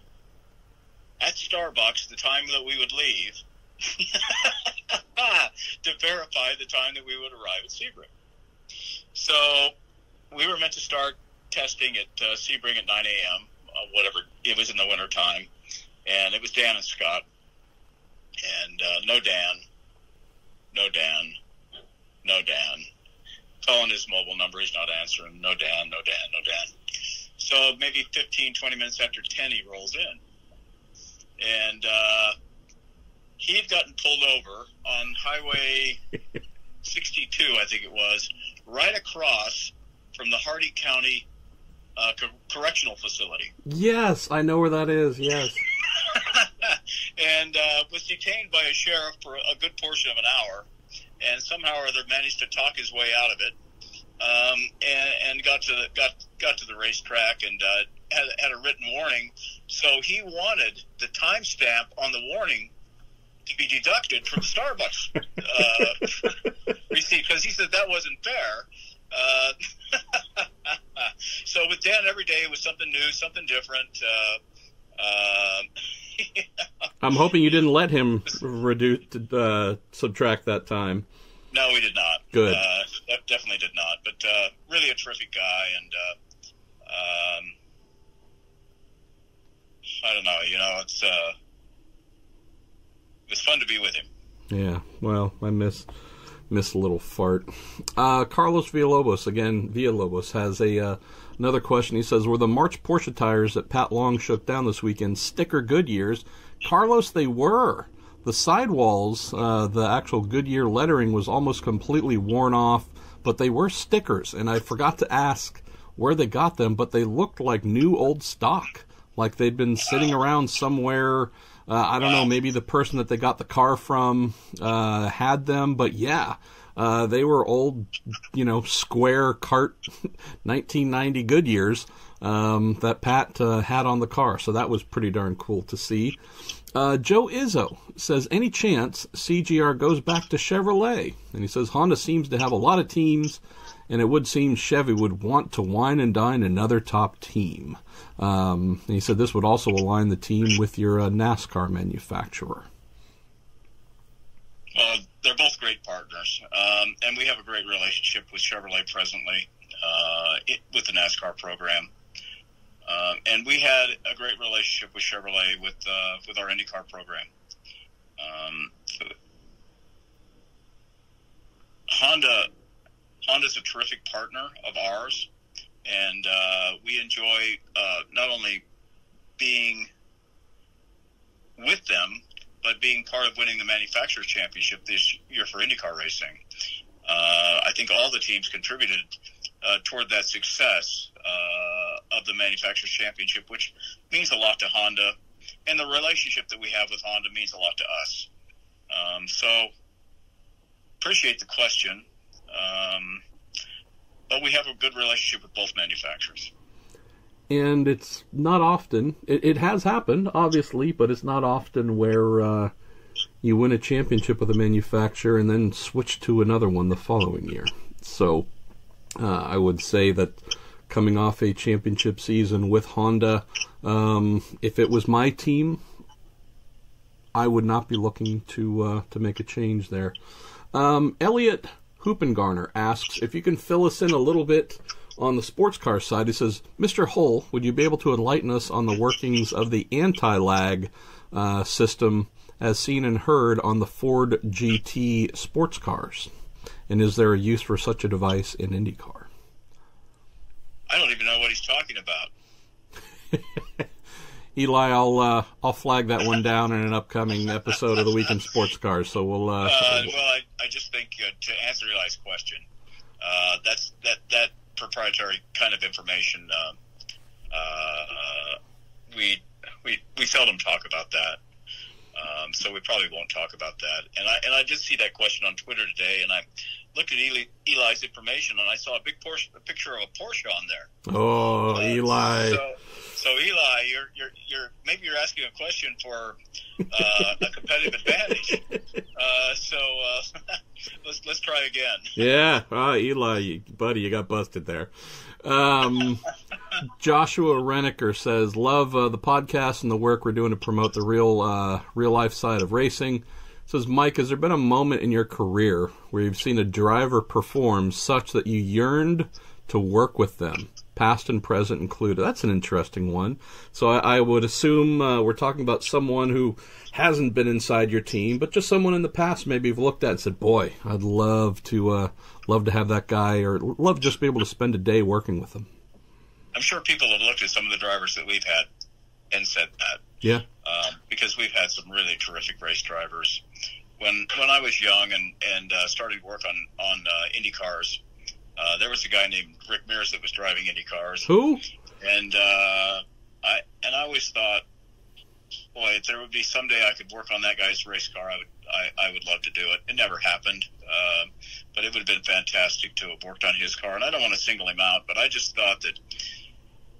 at Starbucks the time that we would leave to verify the time that we would arrive at Sebring. So we were meant to start testing at Sebring at 9 a.m., whatever. It was in the winter time. And it was Dan and Scott. And no Dan. Calling his mobile number, he's not answering. No Dan. So maybe 15, 20 minutes after 10, he rolls in. And he had gotten pulled over on Highway 62, I think it was, right across from the Hardy County Correctional Facility. Yes, I know where that is, yes. And was detained by a sheriff for a good portion of an hour, and somehow or other managed to talk his way out of it, and got to the racetrack and had a written warning. So he wanted the timestamp on the warning to be deducted from the Starbucks receipt, because he said that wasn't fair. So with Dan, every day it was something new, something different. I'm hoping you didn't let him subtract that time. No, we did not. Good. Definitely did not. But really a terrific guy, and I don't know. It was fun to be with him. Yeah. Well, I miss a little fart. Carlos Villalobos has another question. He says, were the March Porsche tires that Pat Long shook down this weekend sticker Goodyears? Carlos, they were. The sidewalls, the actual Goodyear lettering was almost completely worn off, but they were stickers, and I forgot to ask where they got them, but they looked like new old stock, like they'd been sitting around somewhere I don't know, maybe the person that they got the car from had them, but yeah, they were old, square cart 1990 Goodyears that Pat had on the car, so that was pretty darn cool to see. Joe Izzo says, any chance CGR goes back to Chevrolet? And he says, Honda seems to have a lot of teams, and it would seem Chevy would want to wine and dine another top team. And he said this would also align the team with your NASCAR manufacturer. They're both great partners, and we have a great relationship with Chevrolet presently with the NASCAR program. And we had a great relationship with Chevrolet with our IndyCar program. Honda's a terrific partner of ours, and we enjoy not only being with them, but being part of winning the Manufacturers Championship this year for IndyCar racing. I think all the teams contributed toward that success of the Manufacturers Championship, which means a lot to Honda, and the relationship that we have with Honda means a lot to us. So appreciate the question, but we have a good relationship with both manufacturers. And it's not often, it has happened, obviously, but it's not often where you win a championship with a manufacturer and then switch to another one the following year. So I would say that coming off a championship season with Honda, if it was my team, I would not be looking to make a change there. Elliot Hoopengarner asks if you can fill us in a little bit on the sports car side. He says, Mr. Hull, would you be able to enlighten us on the workings of the anti-lag system as seen and heard on the Ford GT sports cars? And is there a use for such a device in IndyCar? I don't even know what he's talking about. Eli, I'll flag that one down in an upcoming episode of the Week in Sports Cars. So we'll. Well, I just think to answer Eli's question, that proprietary kind of information. We seldom talk about that. So we probably won't talk about that. And I did see that question on Twitter today, and I looked at Eli's information, and I saw a picture of a Porsche on there. Oh, Eli. So Eli, maybe you're asking a question for a competitive advantage. Let's try again. Yeah, Eli, buddy, you got busted there. Joshua Reniker says, love the podcast and the work we're doing to promote the real life side of racing. Says, Mike, has there been a moment in your career where you've seen a driver perform such that you yearned to work with them, past and present included? That's an interesting one. So I would assume we're talking about someone who hasn't been inside your team, but just someone in the past maybe you've looked at and said, boy, I'd love to have that guy, or love just be able to spend a day working with him. I'm sure people have looked at some of the drivers that we've had and said that. Yeah. Because we've had some really terrific race drivers. When I was young and started work on Indy cars, there was a guy named Rick Mears that was driving Indy cars. Who? And I always thought, boy, if there would be someday I could work on that guy's race car, I would love to do it. It never happened, but it would have been fantastic to have worked on his car. And I don't want to single him out, but I just thought that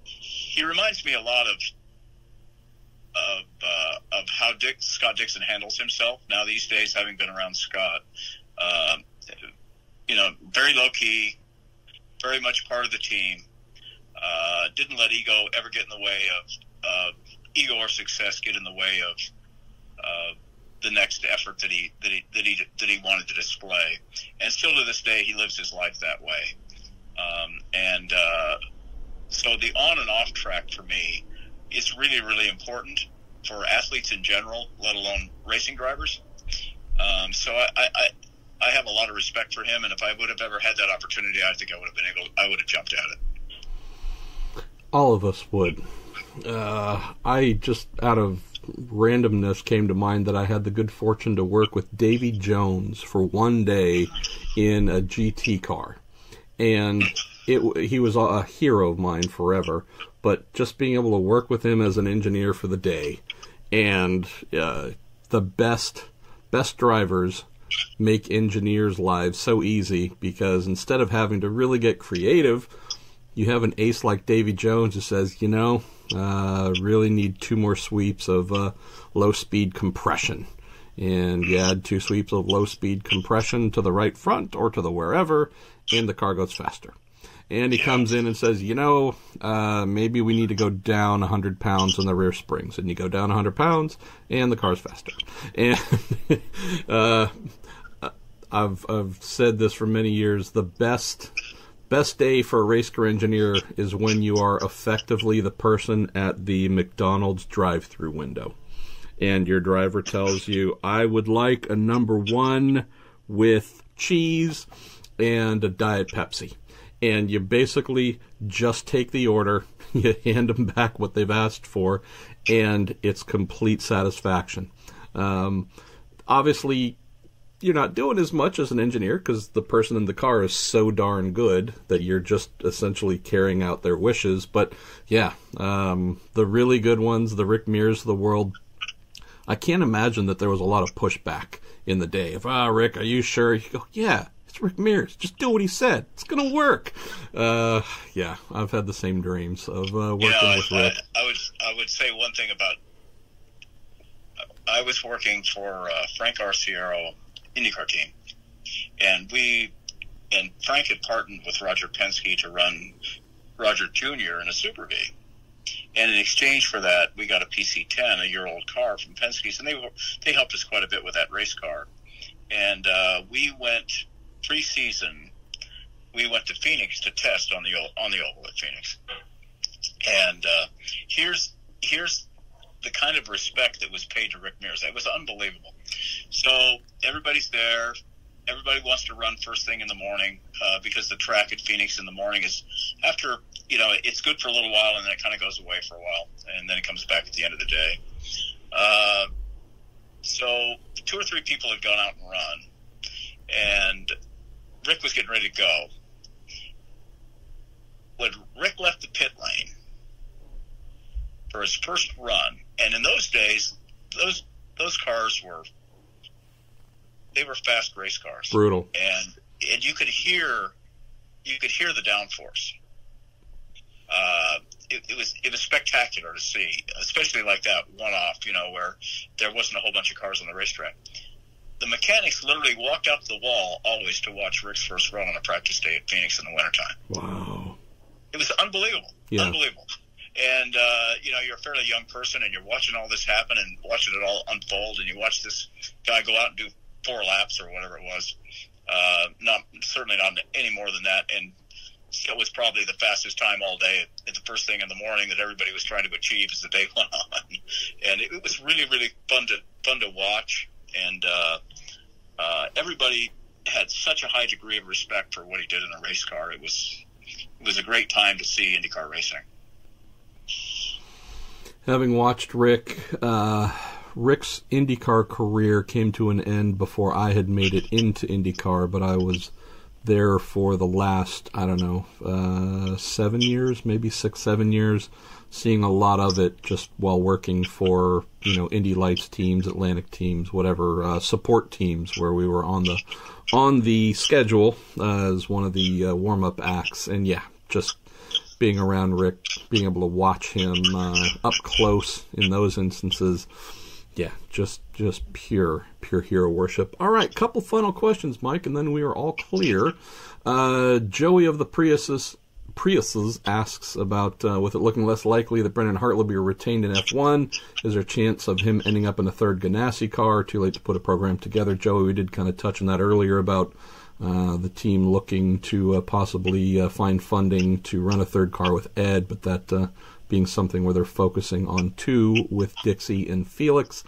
he reminds me a lot of how Scott Dixon handles himself now these days, having been around Scott. Very low key, very much part of the team. Didn't let ego ever get in the way of ego or success get in the way of the next effort that he wanted to display. And still to this day, he lives his life that way. So the on and off track for me is really, really important for athletes in general, let alone racing drivers. So I have a lot of respect for him, and if I would have ever had that opportunity, I think I would have jumped at it. All of us would. I just, out of randomness, came to mind that I had the good fortune to work with Davy Jones for one day in a GT car. And he was a hero of mine forever, but just being able to work with him as an engineer for the day And the best drivers make engineers' lives so easy, because instead of having to really get creative, you have an ace like Davy Jones who says, really need 2 more sweeps of low-speed compression. And you add 2 sweeps of low-speed compression to the right front or to the wherever, and the car goes faster. And he comes in and says, maybe we need to go down 100 pounds on the rear springs. And you go down 100 pounds, and the car's faster. And I've said this for many years, the best day for a race car engineer is when you are effectively the person at the McDonald's drive-through window. And your driver tells you, I would like a number 1 with cheese and a Diet Pepsi. And you basically just take the order, you hand them back what they've asked for, and it's complete satisfaction. Obviously, you're not doing as much as an engineer because the person in the car is so darn good that you're just essentially carrying out their wishes. But yeah, the really good ones, the Rick Mears of the world, I can't imagine that there was a lot of pushback in the day. If, Rick, are you sure? You go, yeah, it's Rick Mears. Just do what he said. It's going to work. Yeah, I've had the same dreams of working with Rick. I would say one thing about, I was working for Frank Arciero IndyCar team, and Frank had partnered with Roger Penske to run Roger Jr. in a Super V. And in exchange for that, we got a PC-10, a year-old car from Penske's, and they helped us quite a bit with that race car. And we went pre-season. We went to Phoenix to test on the oval at Phoenix. And here's the kind of respect that was paid to Rick Mears. It was unbelievable. So everybody's there. Everybody wants to run first thing in the morning because the track at Phoenix in the morning is after, it's good for a little while, and then it kind of goes away for a while, and then it comes back at the end of the day. So 2 or 3 people had gone out and run, and Rick was getting ready to go. When Rick left the pit lane for his first run, and in those days, those cars were fast race cars. Brutal. And you could hear the downforce. It was spectacular to see, especially like that one-off, where there wasn't a whole bunch of cars on the racetrack. The mechanics literally walked up the wall always to watch Rick's first run on a practice day at Phoenix in the wintertime. Wow. It was unbelievable. Yeah. Unbelievable. And, you're a fairly young person, and you're watching all this happen and watching it all unfold, and you watch this guy go out and do 4 laps or whatever it was. Certainly not any more than that. And it was probably the fastest time all day at the first thing in the morning that everybody was trying to achieve as the day went on. And it was really, really fun to watch. And everybody had such a high degree of respect for what he did in a race car. It was a great time to see IndyCar racing. Having watched Rick, Rick's IndyCar career came to an end before I had made it into IndyCar, but I was there for the last, 7 years, maybe 6-7 years, seeing a lot of it just while working for, Indy Lights teams, Atlantic teams, whatever, support teams where we were on the schedule as one of the warm-up acts. And yeah, just being around Rick, being able to watch him up close in those instances, yeah, just pure hero worship. All right, couple final questions, Mike, and then we are all clear. Joey of the Priuses asks about, with it looking less likely that Brendan Hartley will be retained in F1, is there a chance of him ending up in a third Ganassi car? Too late to put a program together. Joey, we did kind of touch on that earlier about the team looking to possibly find funding to run a third car with Ed, but that being something where they're focusing on 2 with Dixie and Felix.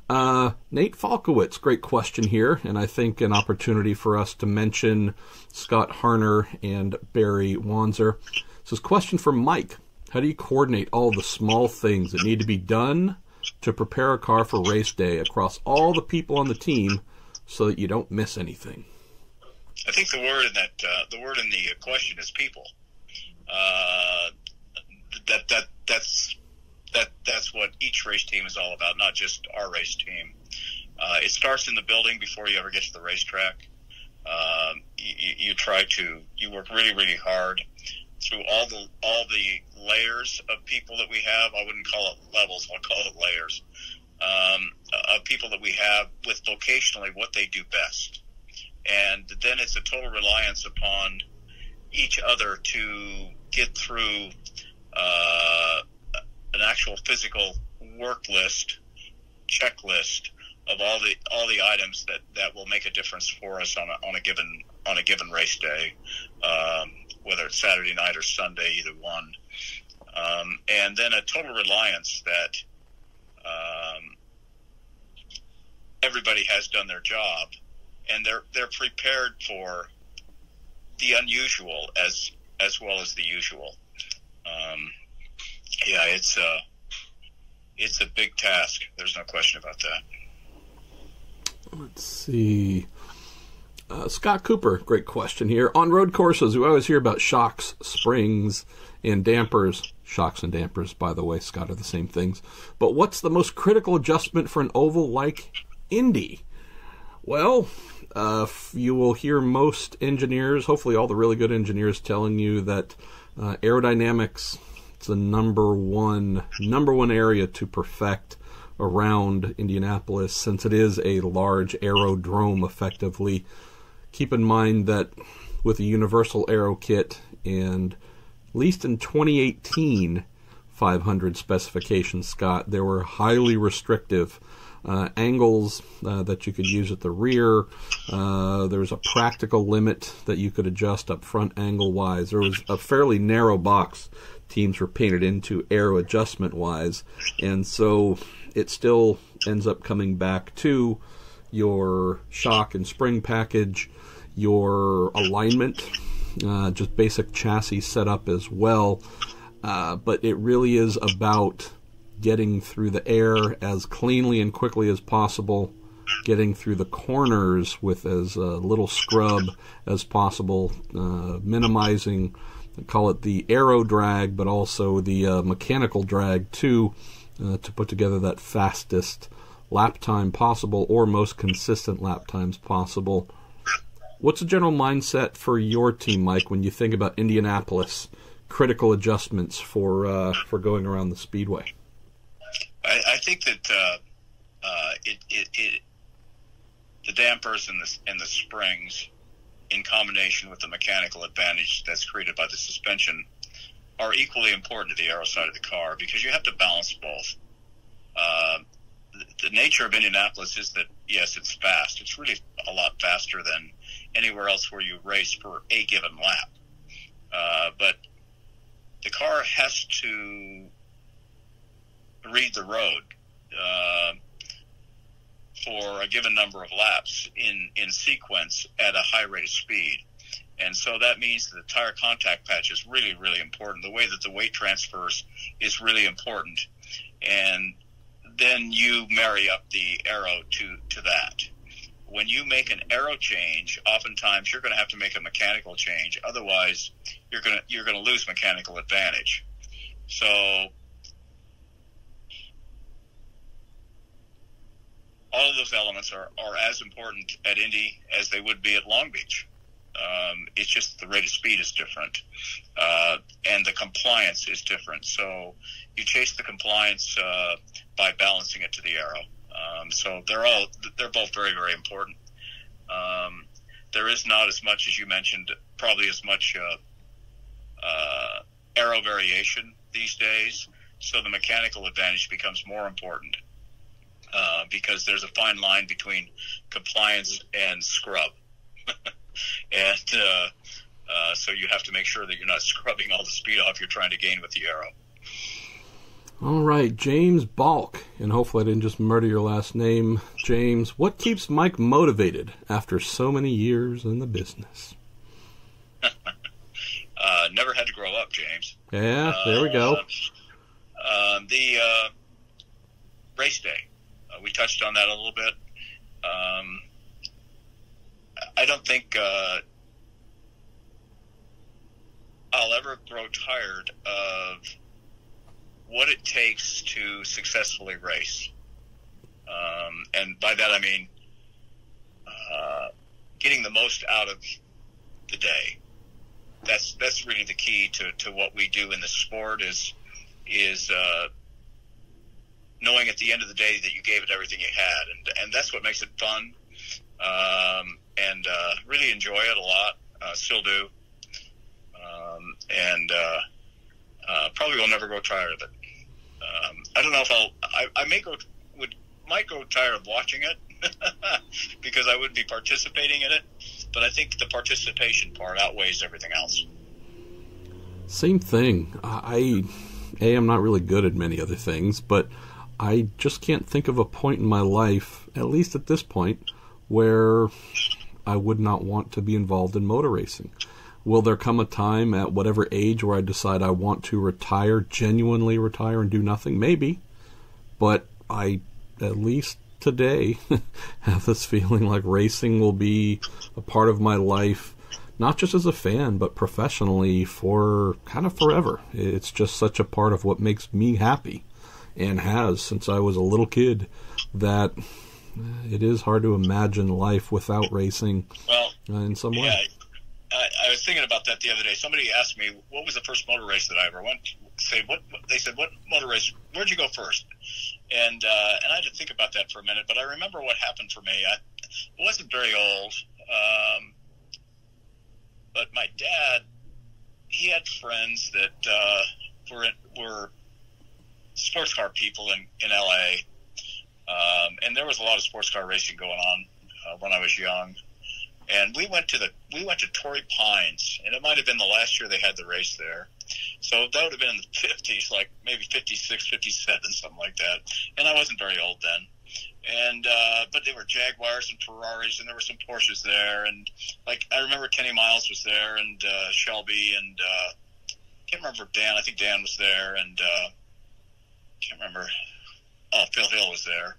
Nate Falkowitz, great question here, and I think an opportunity for us to mention Scott Harner and Barry Wanzer. This is a question for Mike. How do you coordinate all the small things that need to be done to prepare a car for race day across all the people on the team so that you don't miss anything? I think the word in the question is people. That's that's what each race team is all about, not just our race team. It starts in the building before you ever get to the racetrack. You work really, really hard through all the layers of people that we have. I wouldn't call it levels, I'll call it layers, of people that we have with vocationally what they do best. And then it's a total reliance upon each other to get through an actual physical work list, checklist of all the items that will make a difference for us on a given race day, whether it's Saturday night or Sunday, either one. And then a total reliance that everybody has done their job, and they're prepared for the unusual as well as the usual. It's a big task. There's no question about that. Let's see. Scott Cooper, great question here. On road courses, we always hear about shocks, springs, and dampers. Shocks and dampers, by the way, Scott, are the same things. But what's the most critical adjustment for an oval like Indy? Well, you will hear most engineers, hopefully all the really good engineers, telling you that aerodynamics is the number one area to perfect around Indianapolis, since it is a large aerodrome effectively. Keep in mind that with a universal aero kit, and at least in 2018 500 specifications, Scott, there were highly restrictive angles that you could use at the rear. There was a practical limit that you could adjust up front angle-wise. There was a fairly narrow box teams were painted into aero adjustment-wise, and so it still ends up coming back to your shock and spring package, your alignment, just basic chassis setup as well. But it really is about getting through the air as cleanly and quickly as possible, getting through the corners with as little scrub as possible, minimizing, call it the aero drag, but also the mechanical drag too, to put together that fastest lap time possible or most consistent lap times possible. What's the general mindset for your team, Mike, when you think about Indianapolis, critical adjustments for going around the speedway? I think that the dampers and the springs, in combination with the mechanical advantage that's created by the suspension, are equally important to the aero side of the car, because you have to balance both. The nature of Indianapolis is that, yes, it's fast. It's really a lot faster than anywhere else where you race for a given lap. But the car has to read the road for a given number of laps in sequence at a high rate of speed. And so that means that the tire contact patch is really, really important. The way that the weight transfers is really important. And then you marry up the aero to that. When you make an aero change, oftentimes you're going to have to make a mechanical change. Otherwise, you're going to lose mechanical advantage. So all of those elements are as important at Indy as they would be at Long Beach. It's just the rate of speed is different, and the compliance is different. So you chase the compliance by balancing it to the aero. So they're both very, very important. There is not as much, as you mentioned, probably as much aero variation these days. So the mechanical advantage becomes more important because there's a fine line between compliance and scrub. And so you have to make sure that you're not scrubbing all the speed off you're trying to gain with the aero. All right, James Balk, and hopefully I didn't just murder your last name. James, what keeps Mike motivated after so many years in the business? Never had to grow up, James. Yeah, there we go. The race day, we touched on that a little bit. I don't think I'll ever grow tired of what it takes to successfully race. And by that I mean getting the most out of the day. That's really the key to what we do in the sport is knowing at the end of the day that you gave it everything you had, and that's what makes it fun. And really enjoy it a lot. Still do. And probably will never grow tired of it. I don't know if I might grow tired of watching it because I wouldn't be participating in it, but I think the participation part outweighs everything else. Same thing. I'm not really good at many other things, but I just can't think of a point in my life, at least at this point, where I would not want to be involved in motor racing. Will there come a time at whatever age where I decide I want to retire, genuinely retire and do nothing? Maybe. But I, at least today, have this feeling like racing will be a part of my life, not just as a fan, but professionally for kind of forever. It's just such a part of what makes me happy, and has since I was a little kid, that it is hard to imagine life without racing in some way. Yeah. I was thinking about that the other day. Somebody asked me, what was the first motor race that I ever went to? They said, what motor race, where'd you go first? And I had to think about that for a minute, but I remember what happened for me. I wasn't very old, but my dad, he had friends that were sports car people in L.A., and there was a lot of sports car racing going on when I was young. And we went to Torrey Pines, and it might have been the last year they had the race there. So that would have been in the 50s, like maybe 56, 57, something like that. And I wasn't very old then. And but there were Jaguars and Ferraris, and there were some Porsches there. And like I remember Kenny Miles was there, and Shelby, and can't remember Dan. I think Dan was there, and can't remember. Oh, Phil Hill was there.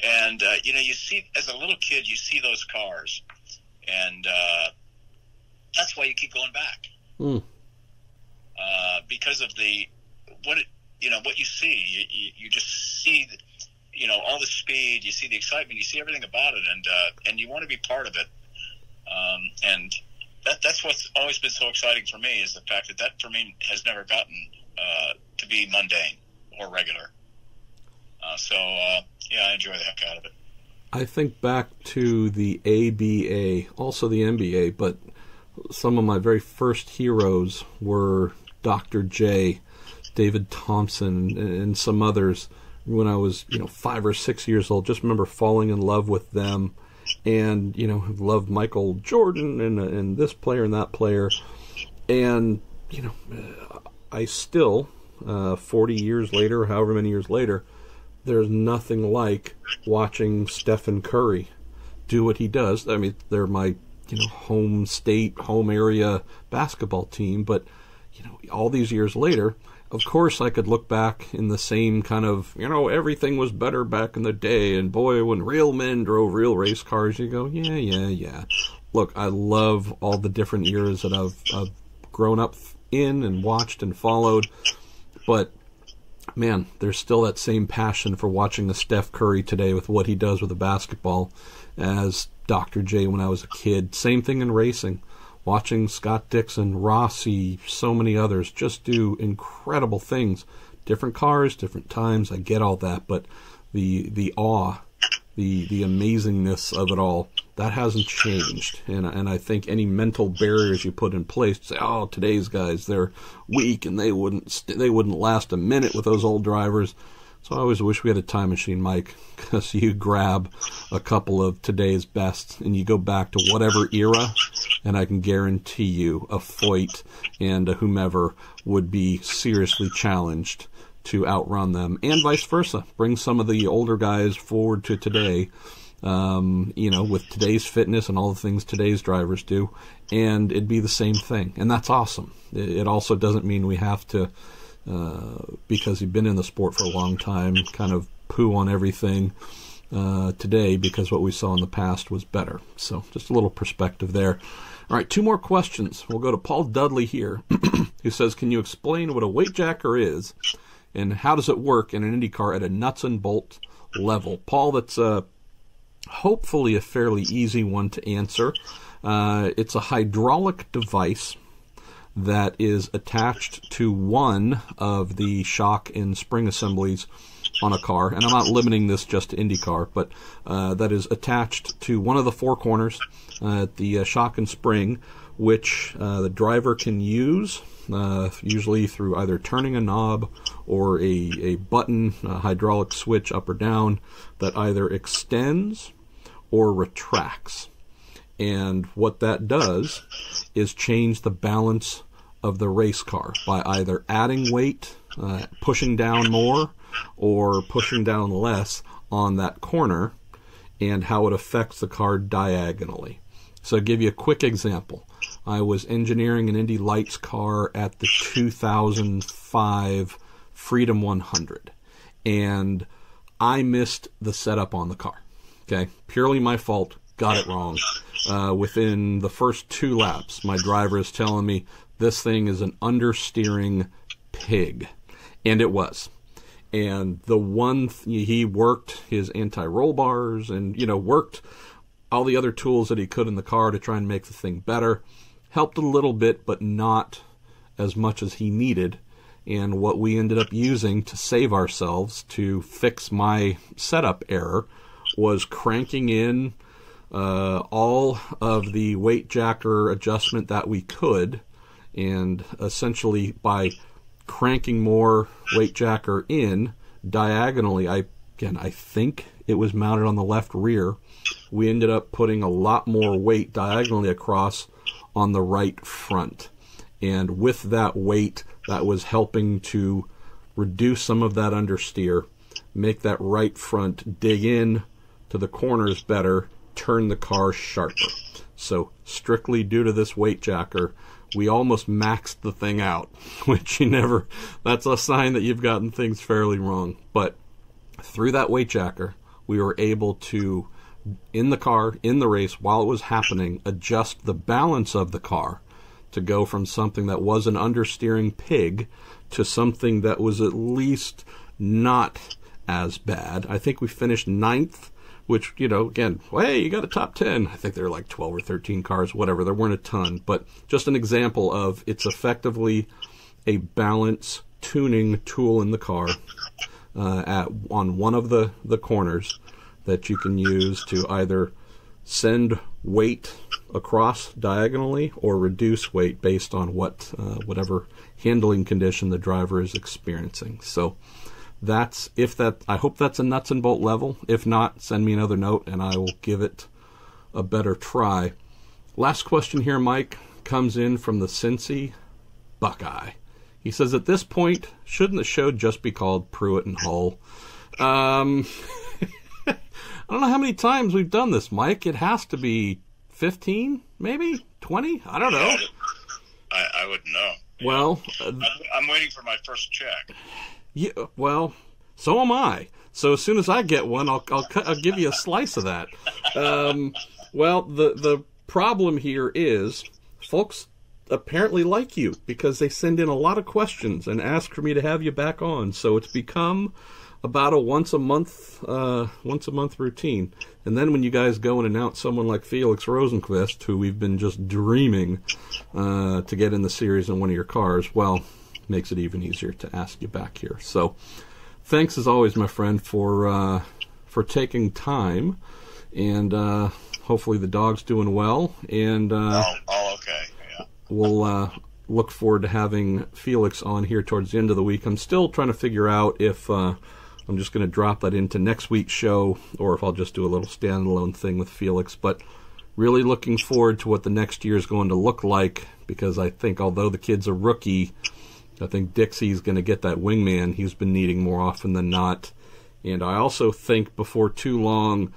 And you see, as a little kid, you see those cars. And that's why you keep going back, because of what you see. You just see, all the speed. You see the excitement. You see everything about it, and you want to be part of it. And that's what's always been so exciting for me, is the fact that for me has never gotten to be mundane or regular. I enjoy the heck out of it. I think back to the ABA, also the NBA, but some of my very first heroes were Dr. J, David Thompson, and some others when I was, 5 or 6 years old. Just remember falling in love with them, and, loved Michael Jordan and this player and that player. And, I still, 40 years later, however many years later, there's nothing like watching Stephen Curry do what he does. I mean, they're my, home state, home area basketball team. But, all these years later, of course I could look back in the same kind of, everything was better back in the day. And boy, when real men drove real race cars, you go, yeah. Look, I love all the different eras that I've grown up in and watched and followed. But man, there's still that same passion for watching a Steph Curry today with what he does with the basketball as Dr. J when I was a kid. Same thing in racing. Watching Scott Dixon, Rossi, so many others just do incredible things. Different cars, different times, I get all that, but the awe, the amazingness of it all, that hasn't changed. And I think any mental barriers you put in place to say, oh, today's guys, they're weak and they wouldn't last a minute with those old drivers. So I always wish we had a time machine, Mike, because you grab a couple of today's best and you go back to whatever era, and I can guarantee you a Foyt and a whomever would be seriously challenged to outrun them, and vice versa. Bring some of the older guys forward to today, with today's fitness and all the things today's drivers do, and it'd be the same thing. And that's awesome. It also doesn't mean we have to, because you've been in the sport for a long time, kind of poo on everything today because what we saw in the past was better. So just a little perspective there. All right, 2 more questions. We'll go to Paul Dudley here, who says, can you explain what a weight jacker is and how does it work in an IndyCar at a nuts and bolt level? Paul, that's hopefully a fairly easy one to answer. It's a hydraulic device that is attached to one of the shock and spring assemblies on a car, and I'm not limiting this just to IndyCar, but that is attached to one of the four corners at the shock and spring, which the driver can use, usually through either turning a knob or a button, a hydraulic switch up or down, that either extends or retracts. And what that does is change the balance of the race car by either adding weight, pushing down more, or pushing down less on that corner, and how it affects the car diagonally. So I'll give you a quick example. I was engineering an Indy Lights car at the 2005 Freedom 100, and I missed the setup on the car. Okay, purely my fault. Got it wrong. Within the first 2 laps, my driver is telling me this thing is an understeering pig, and it was. And the one he worked his anti-roll bars and worked all the other tools that he could in the car to try and make the thing better. Helped a little bit, but not as much as he needed. And what we ended up using to save ourselves to fix my setup error was cranking in all of the weight jacker adjustment that we could, and essentially by cranking more weight jacker in diagonally, I think it was mounted on the left rear, we ended up putting a lot more weight diagonally across on the right front. And with that weight, that was helping to reduce some of that understeer, make that right front dig in to the corners better, turn the car sharper. So strictly due to this weight jacker, we almost maxed the thing out, which that's a sign that you've gotten things fairly wrong. But through that weight jacker, we were able to, in the car, in the race, while it was happening, adjust the balance of the car to go from something that was an understeering pig to something that was at least not as bad. I think we finished 9th, which, again, hey, you got a top 10. I think there were like 12 or 13 cars, whatever. There weren't a ton, but just an example of it's effectively a balance tuning tool in the car on one of the corners that you can use to either send weight across diagonally or reduce weight based on whatever handling condition the driver is experiencing. So I hope that's a nuts and bolt level. If not, send me another note and I will give it a better try. Last question here, Mike, comes in from the Cincy Buckeye. He says, at this point, shouldn't the show just be called Pruett and Hull? I don't know how many times we've done this, Mike. It has to be 15, maybe 20. I don't know. I wouldn't know. Well, I'm waiting for my first check. Yeah, well, so am I. So as soon as I get one, I'll give you a slice of that. Well, the problem here is folks apparently like you because they send in a lot of questions and ask for me to have you back on. So it's become about a once a month routine. And then when you guys go and announce someone like Felix Rosenqvist, who we've been just dreaming to get in the series in one of your cars, well, makes it even easier to ask you back here. So thanks as always, my friend, for taking time, and hopefully the dog's doing well, and all okay. Yeah. We'll look forward to having Felix on here towards the end of the week. I'm still trying to figure out if I'm just going to drop that into next week's show or if I'll just do a little standalone thing with Felix, but really looking forward to what the next year is going to look like, because I think although the kid's a rookie, I think Dixie's going to get that wingman he's been needing more often than not. And I also think before too long,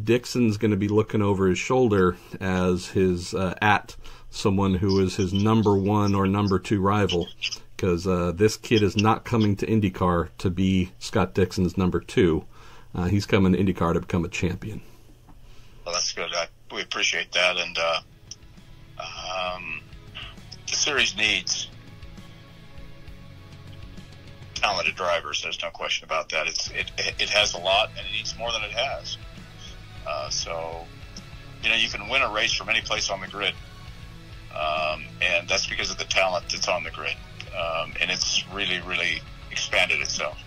Dixon's going to be looking over his shoulder as his at someone who is his number 1 or number 2 rival, because this kid is not coming to IndyCar to be Scott Dixon's number 2. He's coming to IndyCar to become a champion. Well, that's good. We appreciate that. And the series needs talented talented drivers. There's no question about that. It has a lot, and it needs more than it has. So, you can win a race from any place on the grid, and that's because of the talent that's on the grid, and it's really, really expanded itself.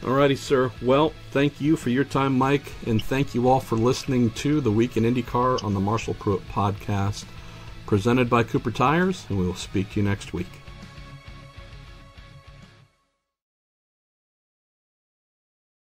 Alrighty, sir. Well, thank you for your time, Mike, and thank you all for listening to The Week in IndyCar on the Marshall Pruett Podcast, presented by Cooper Tires, and we will speak to you next week.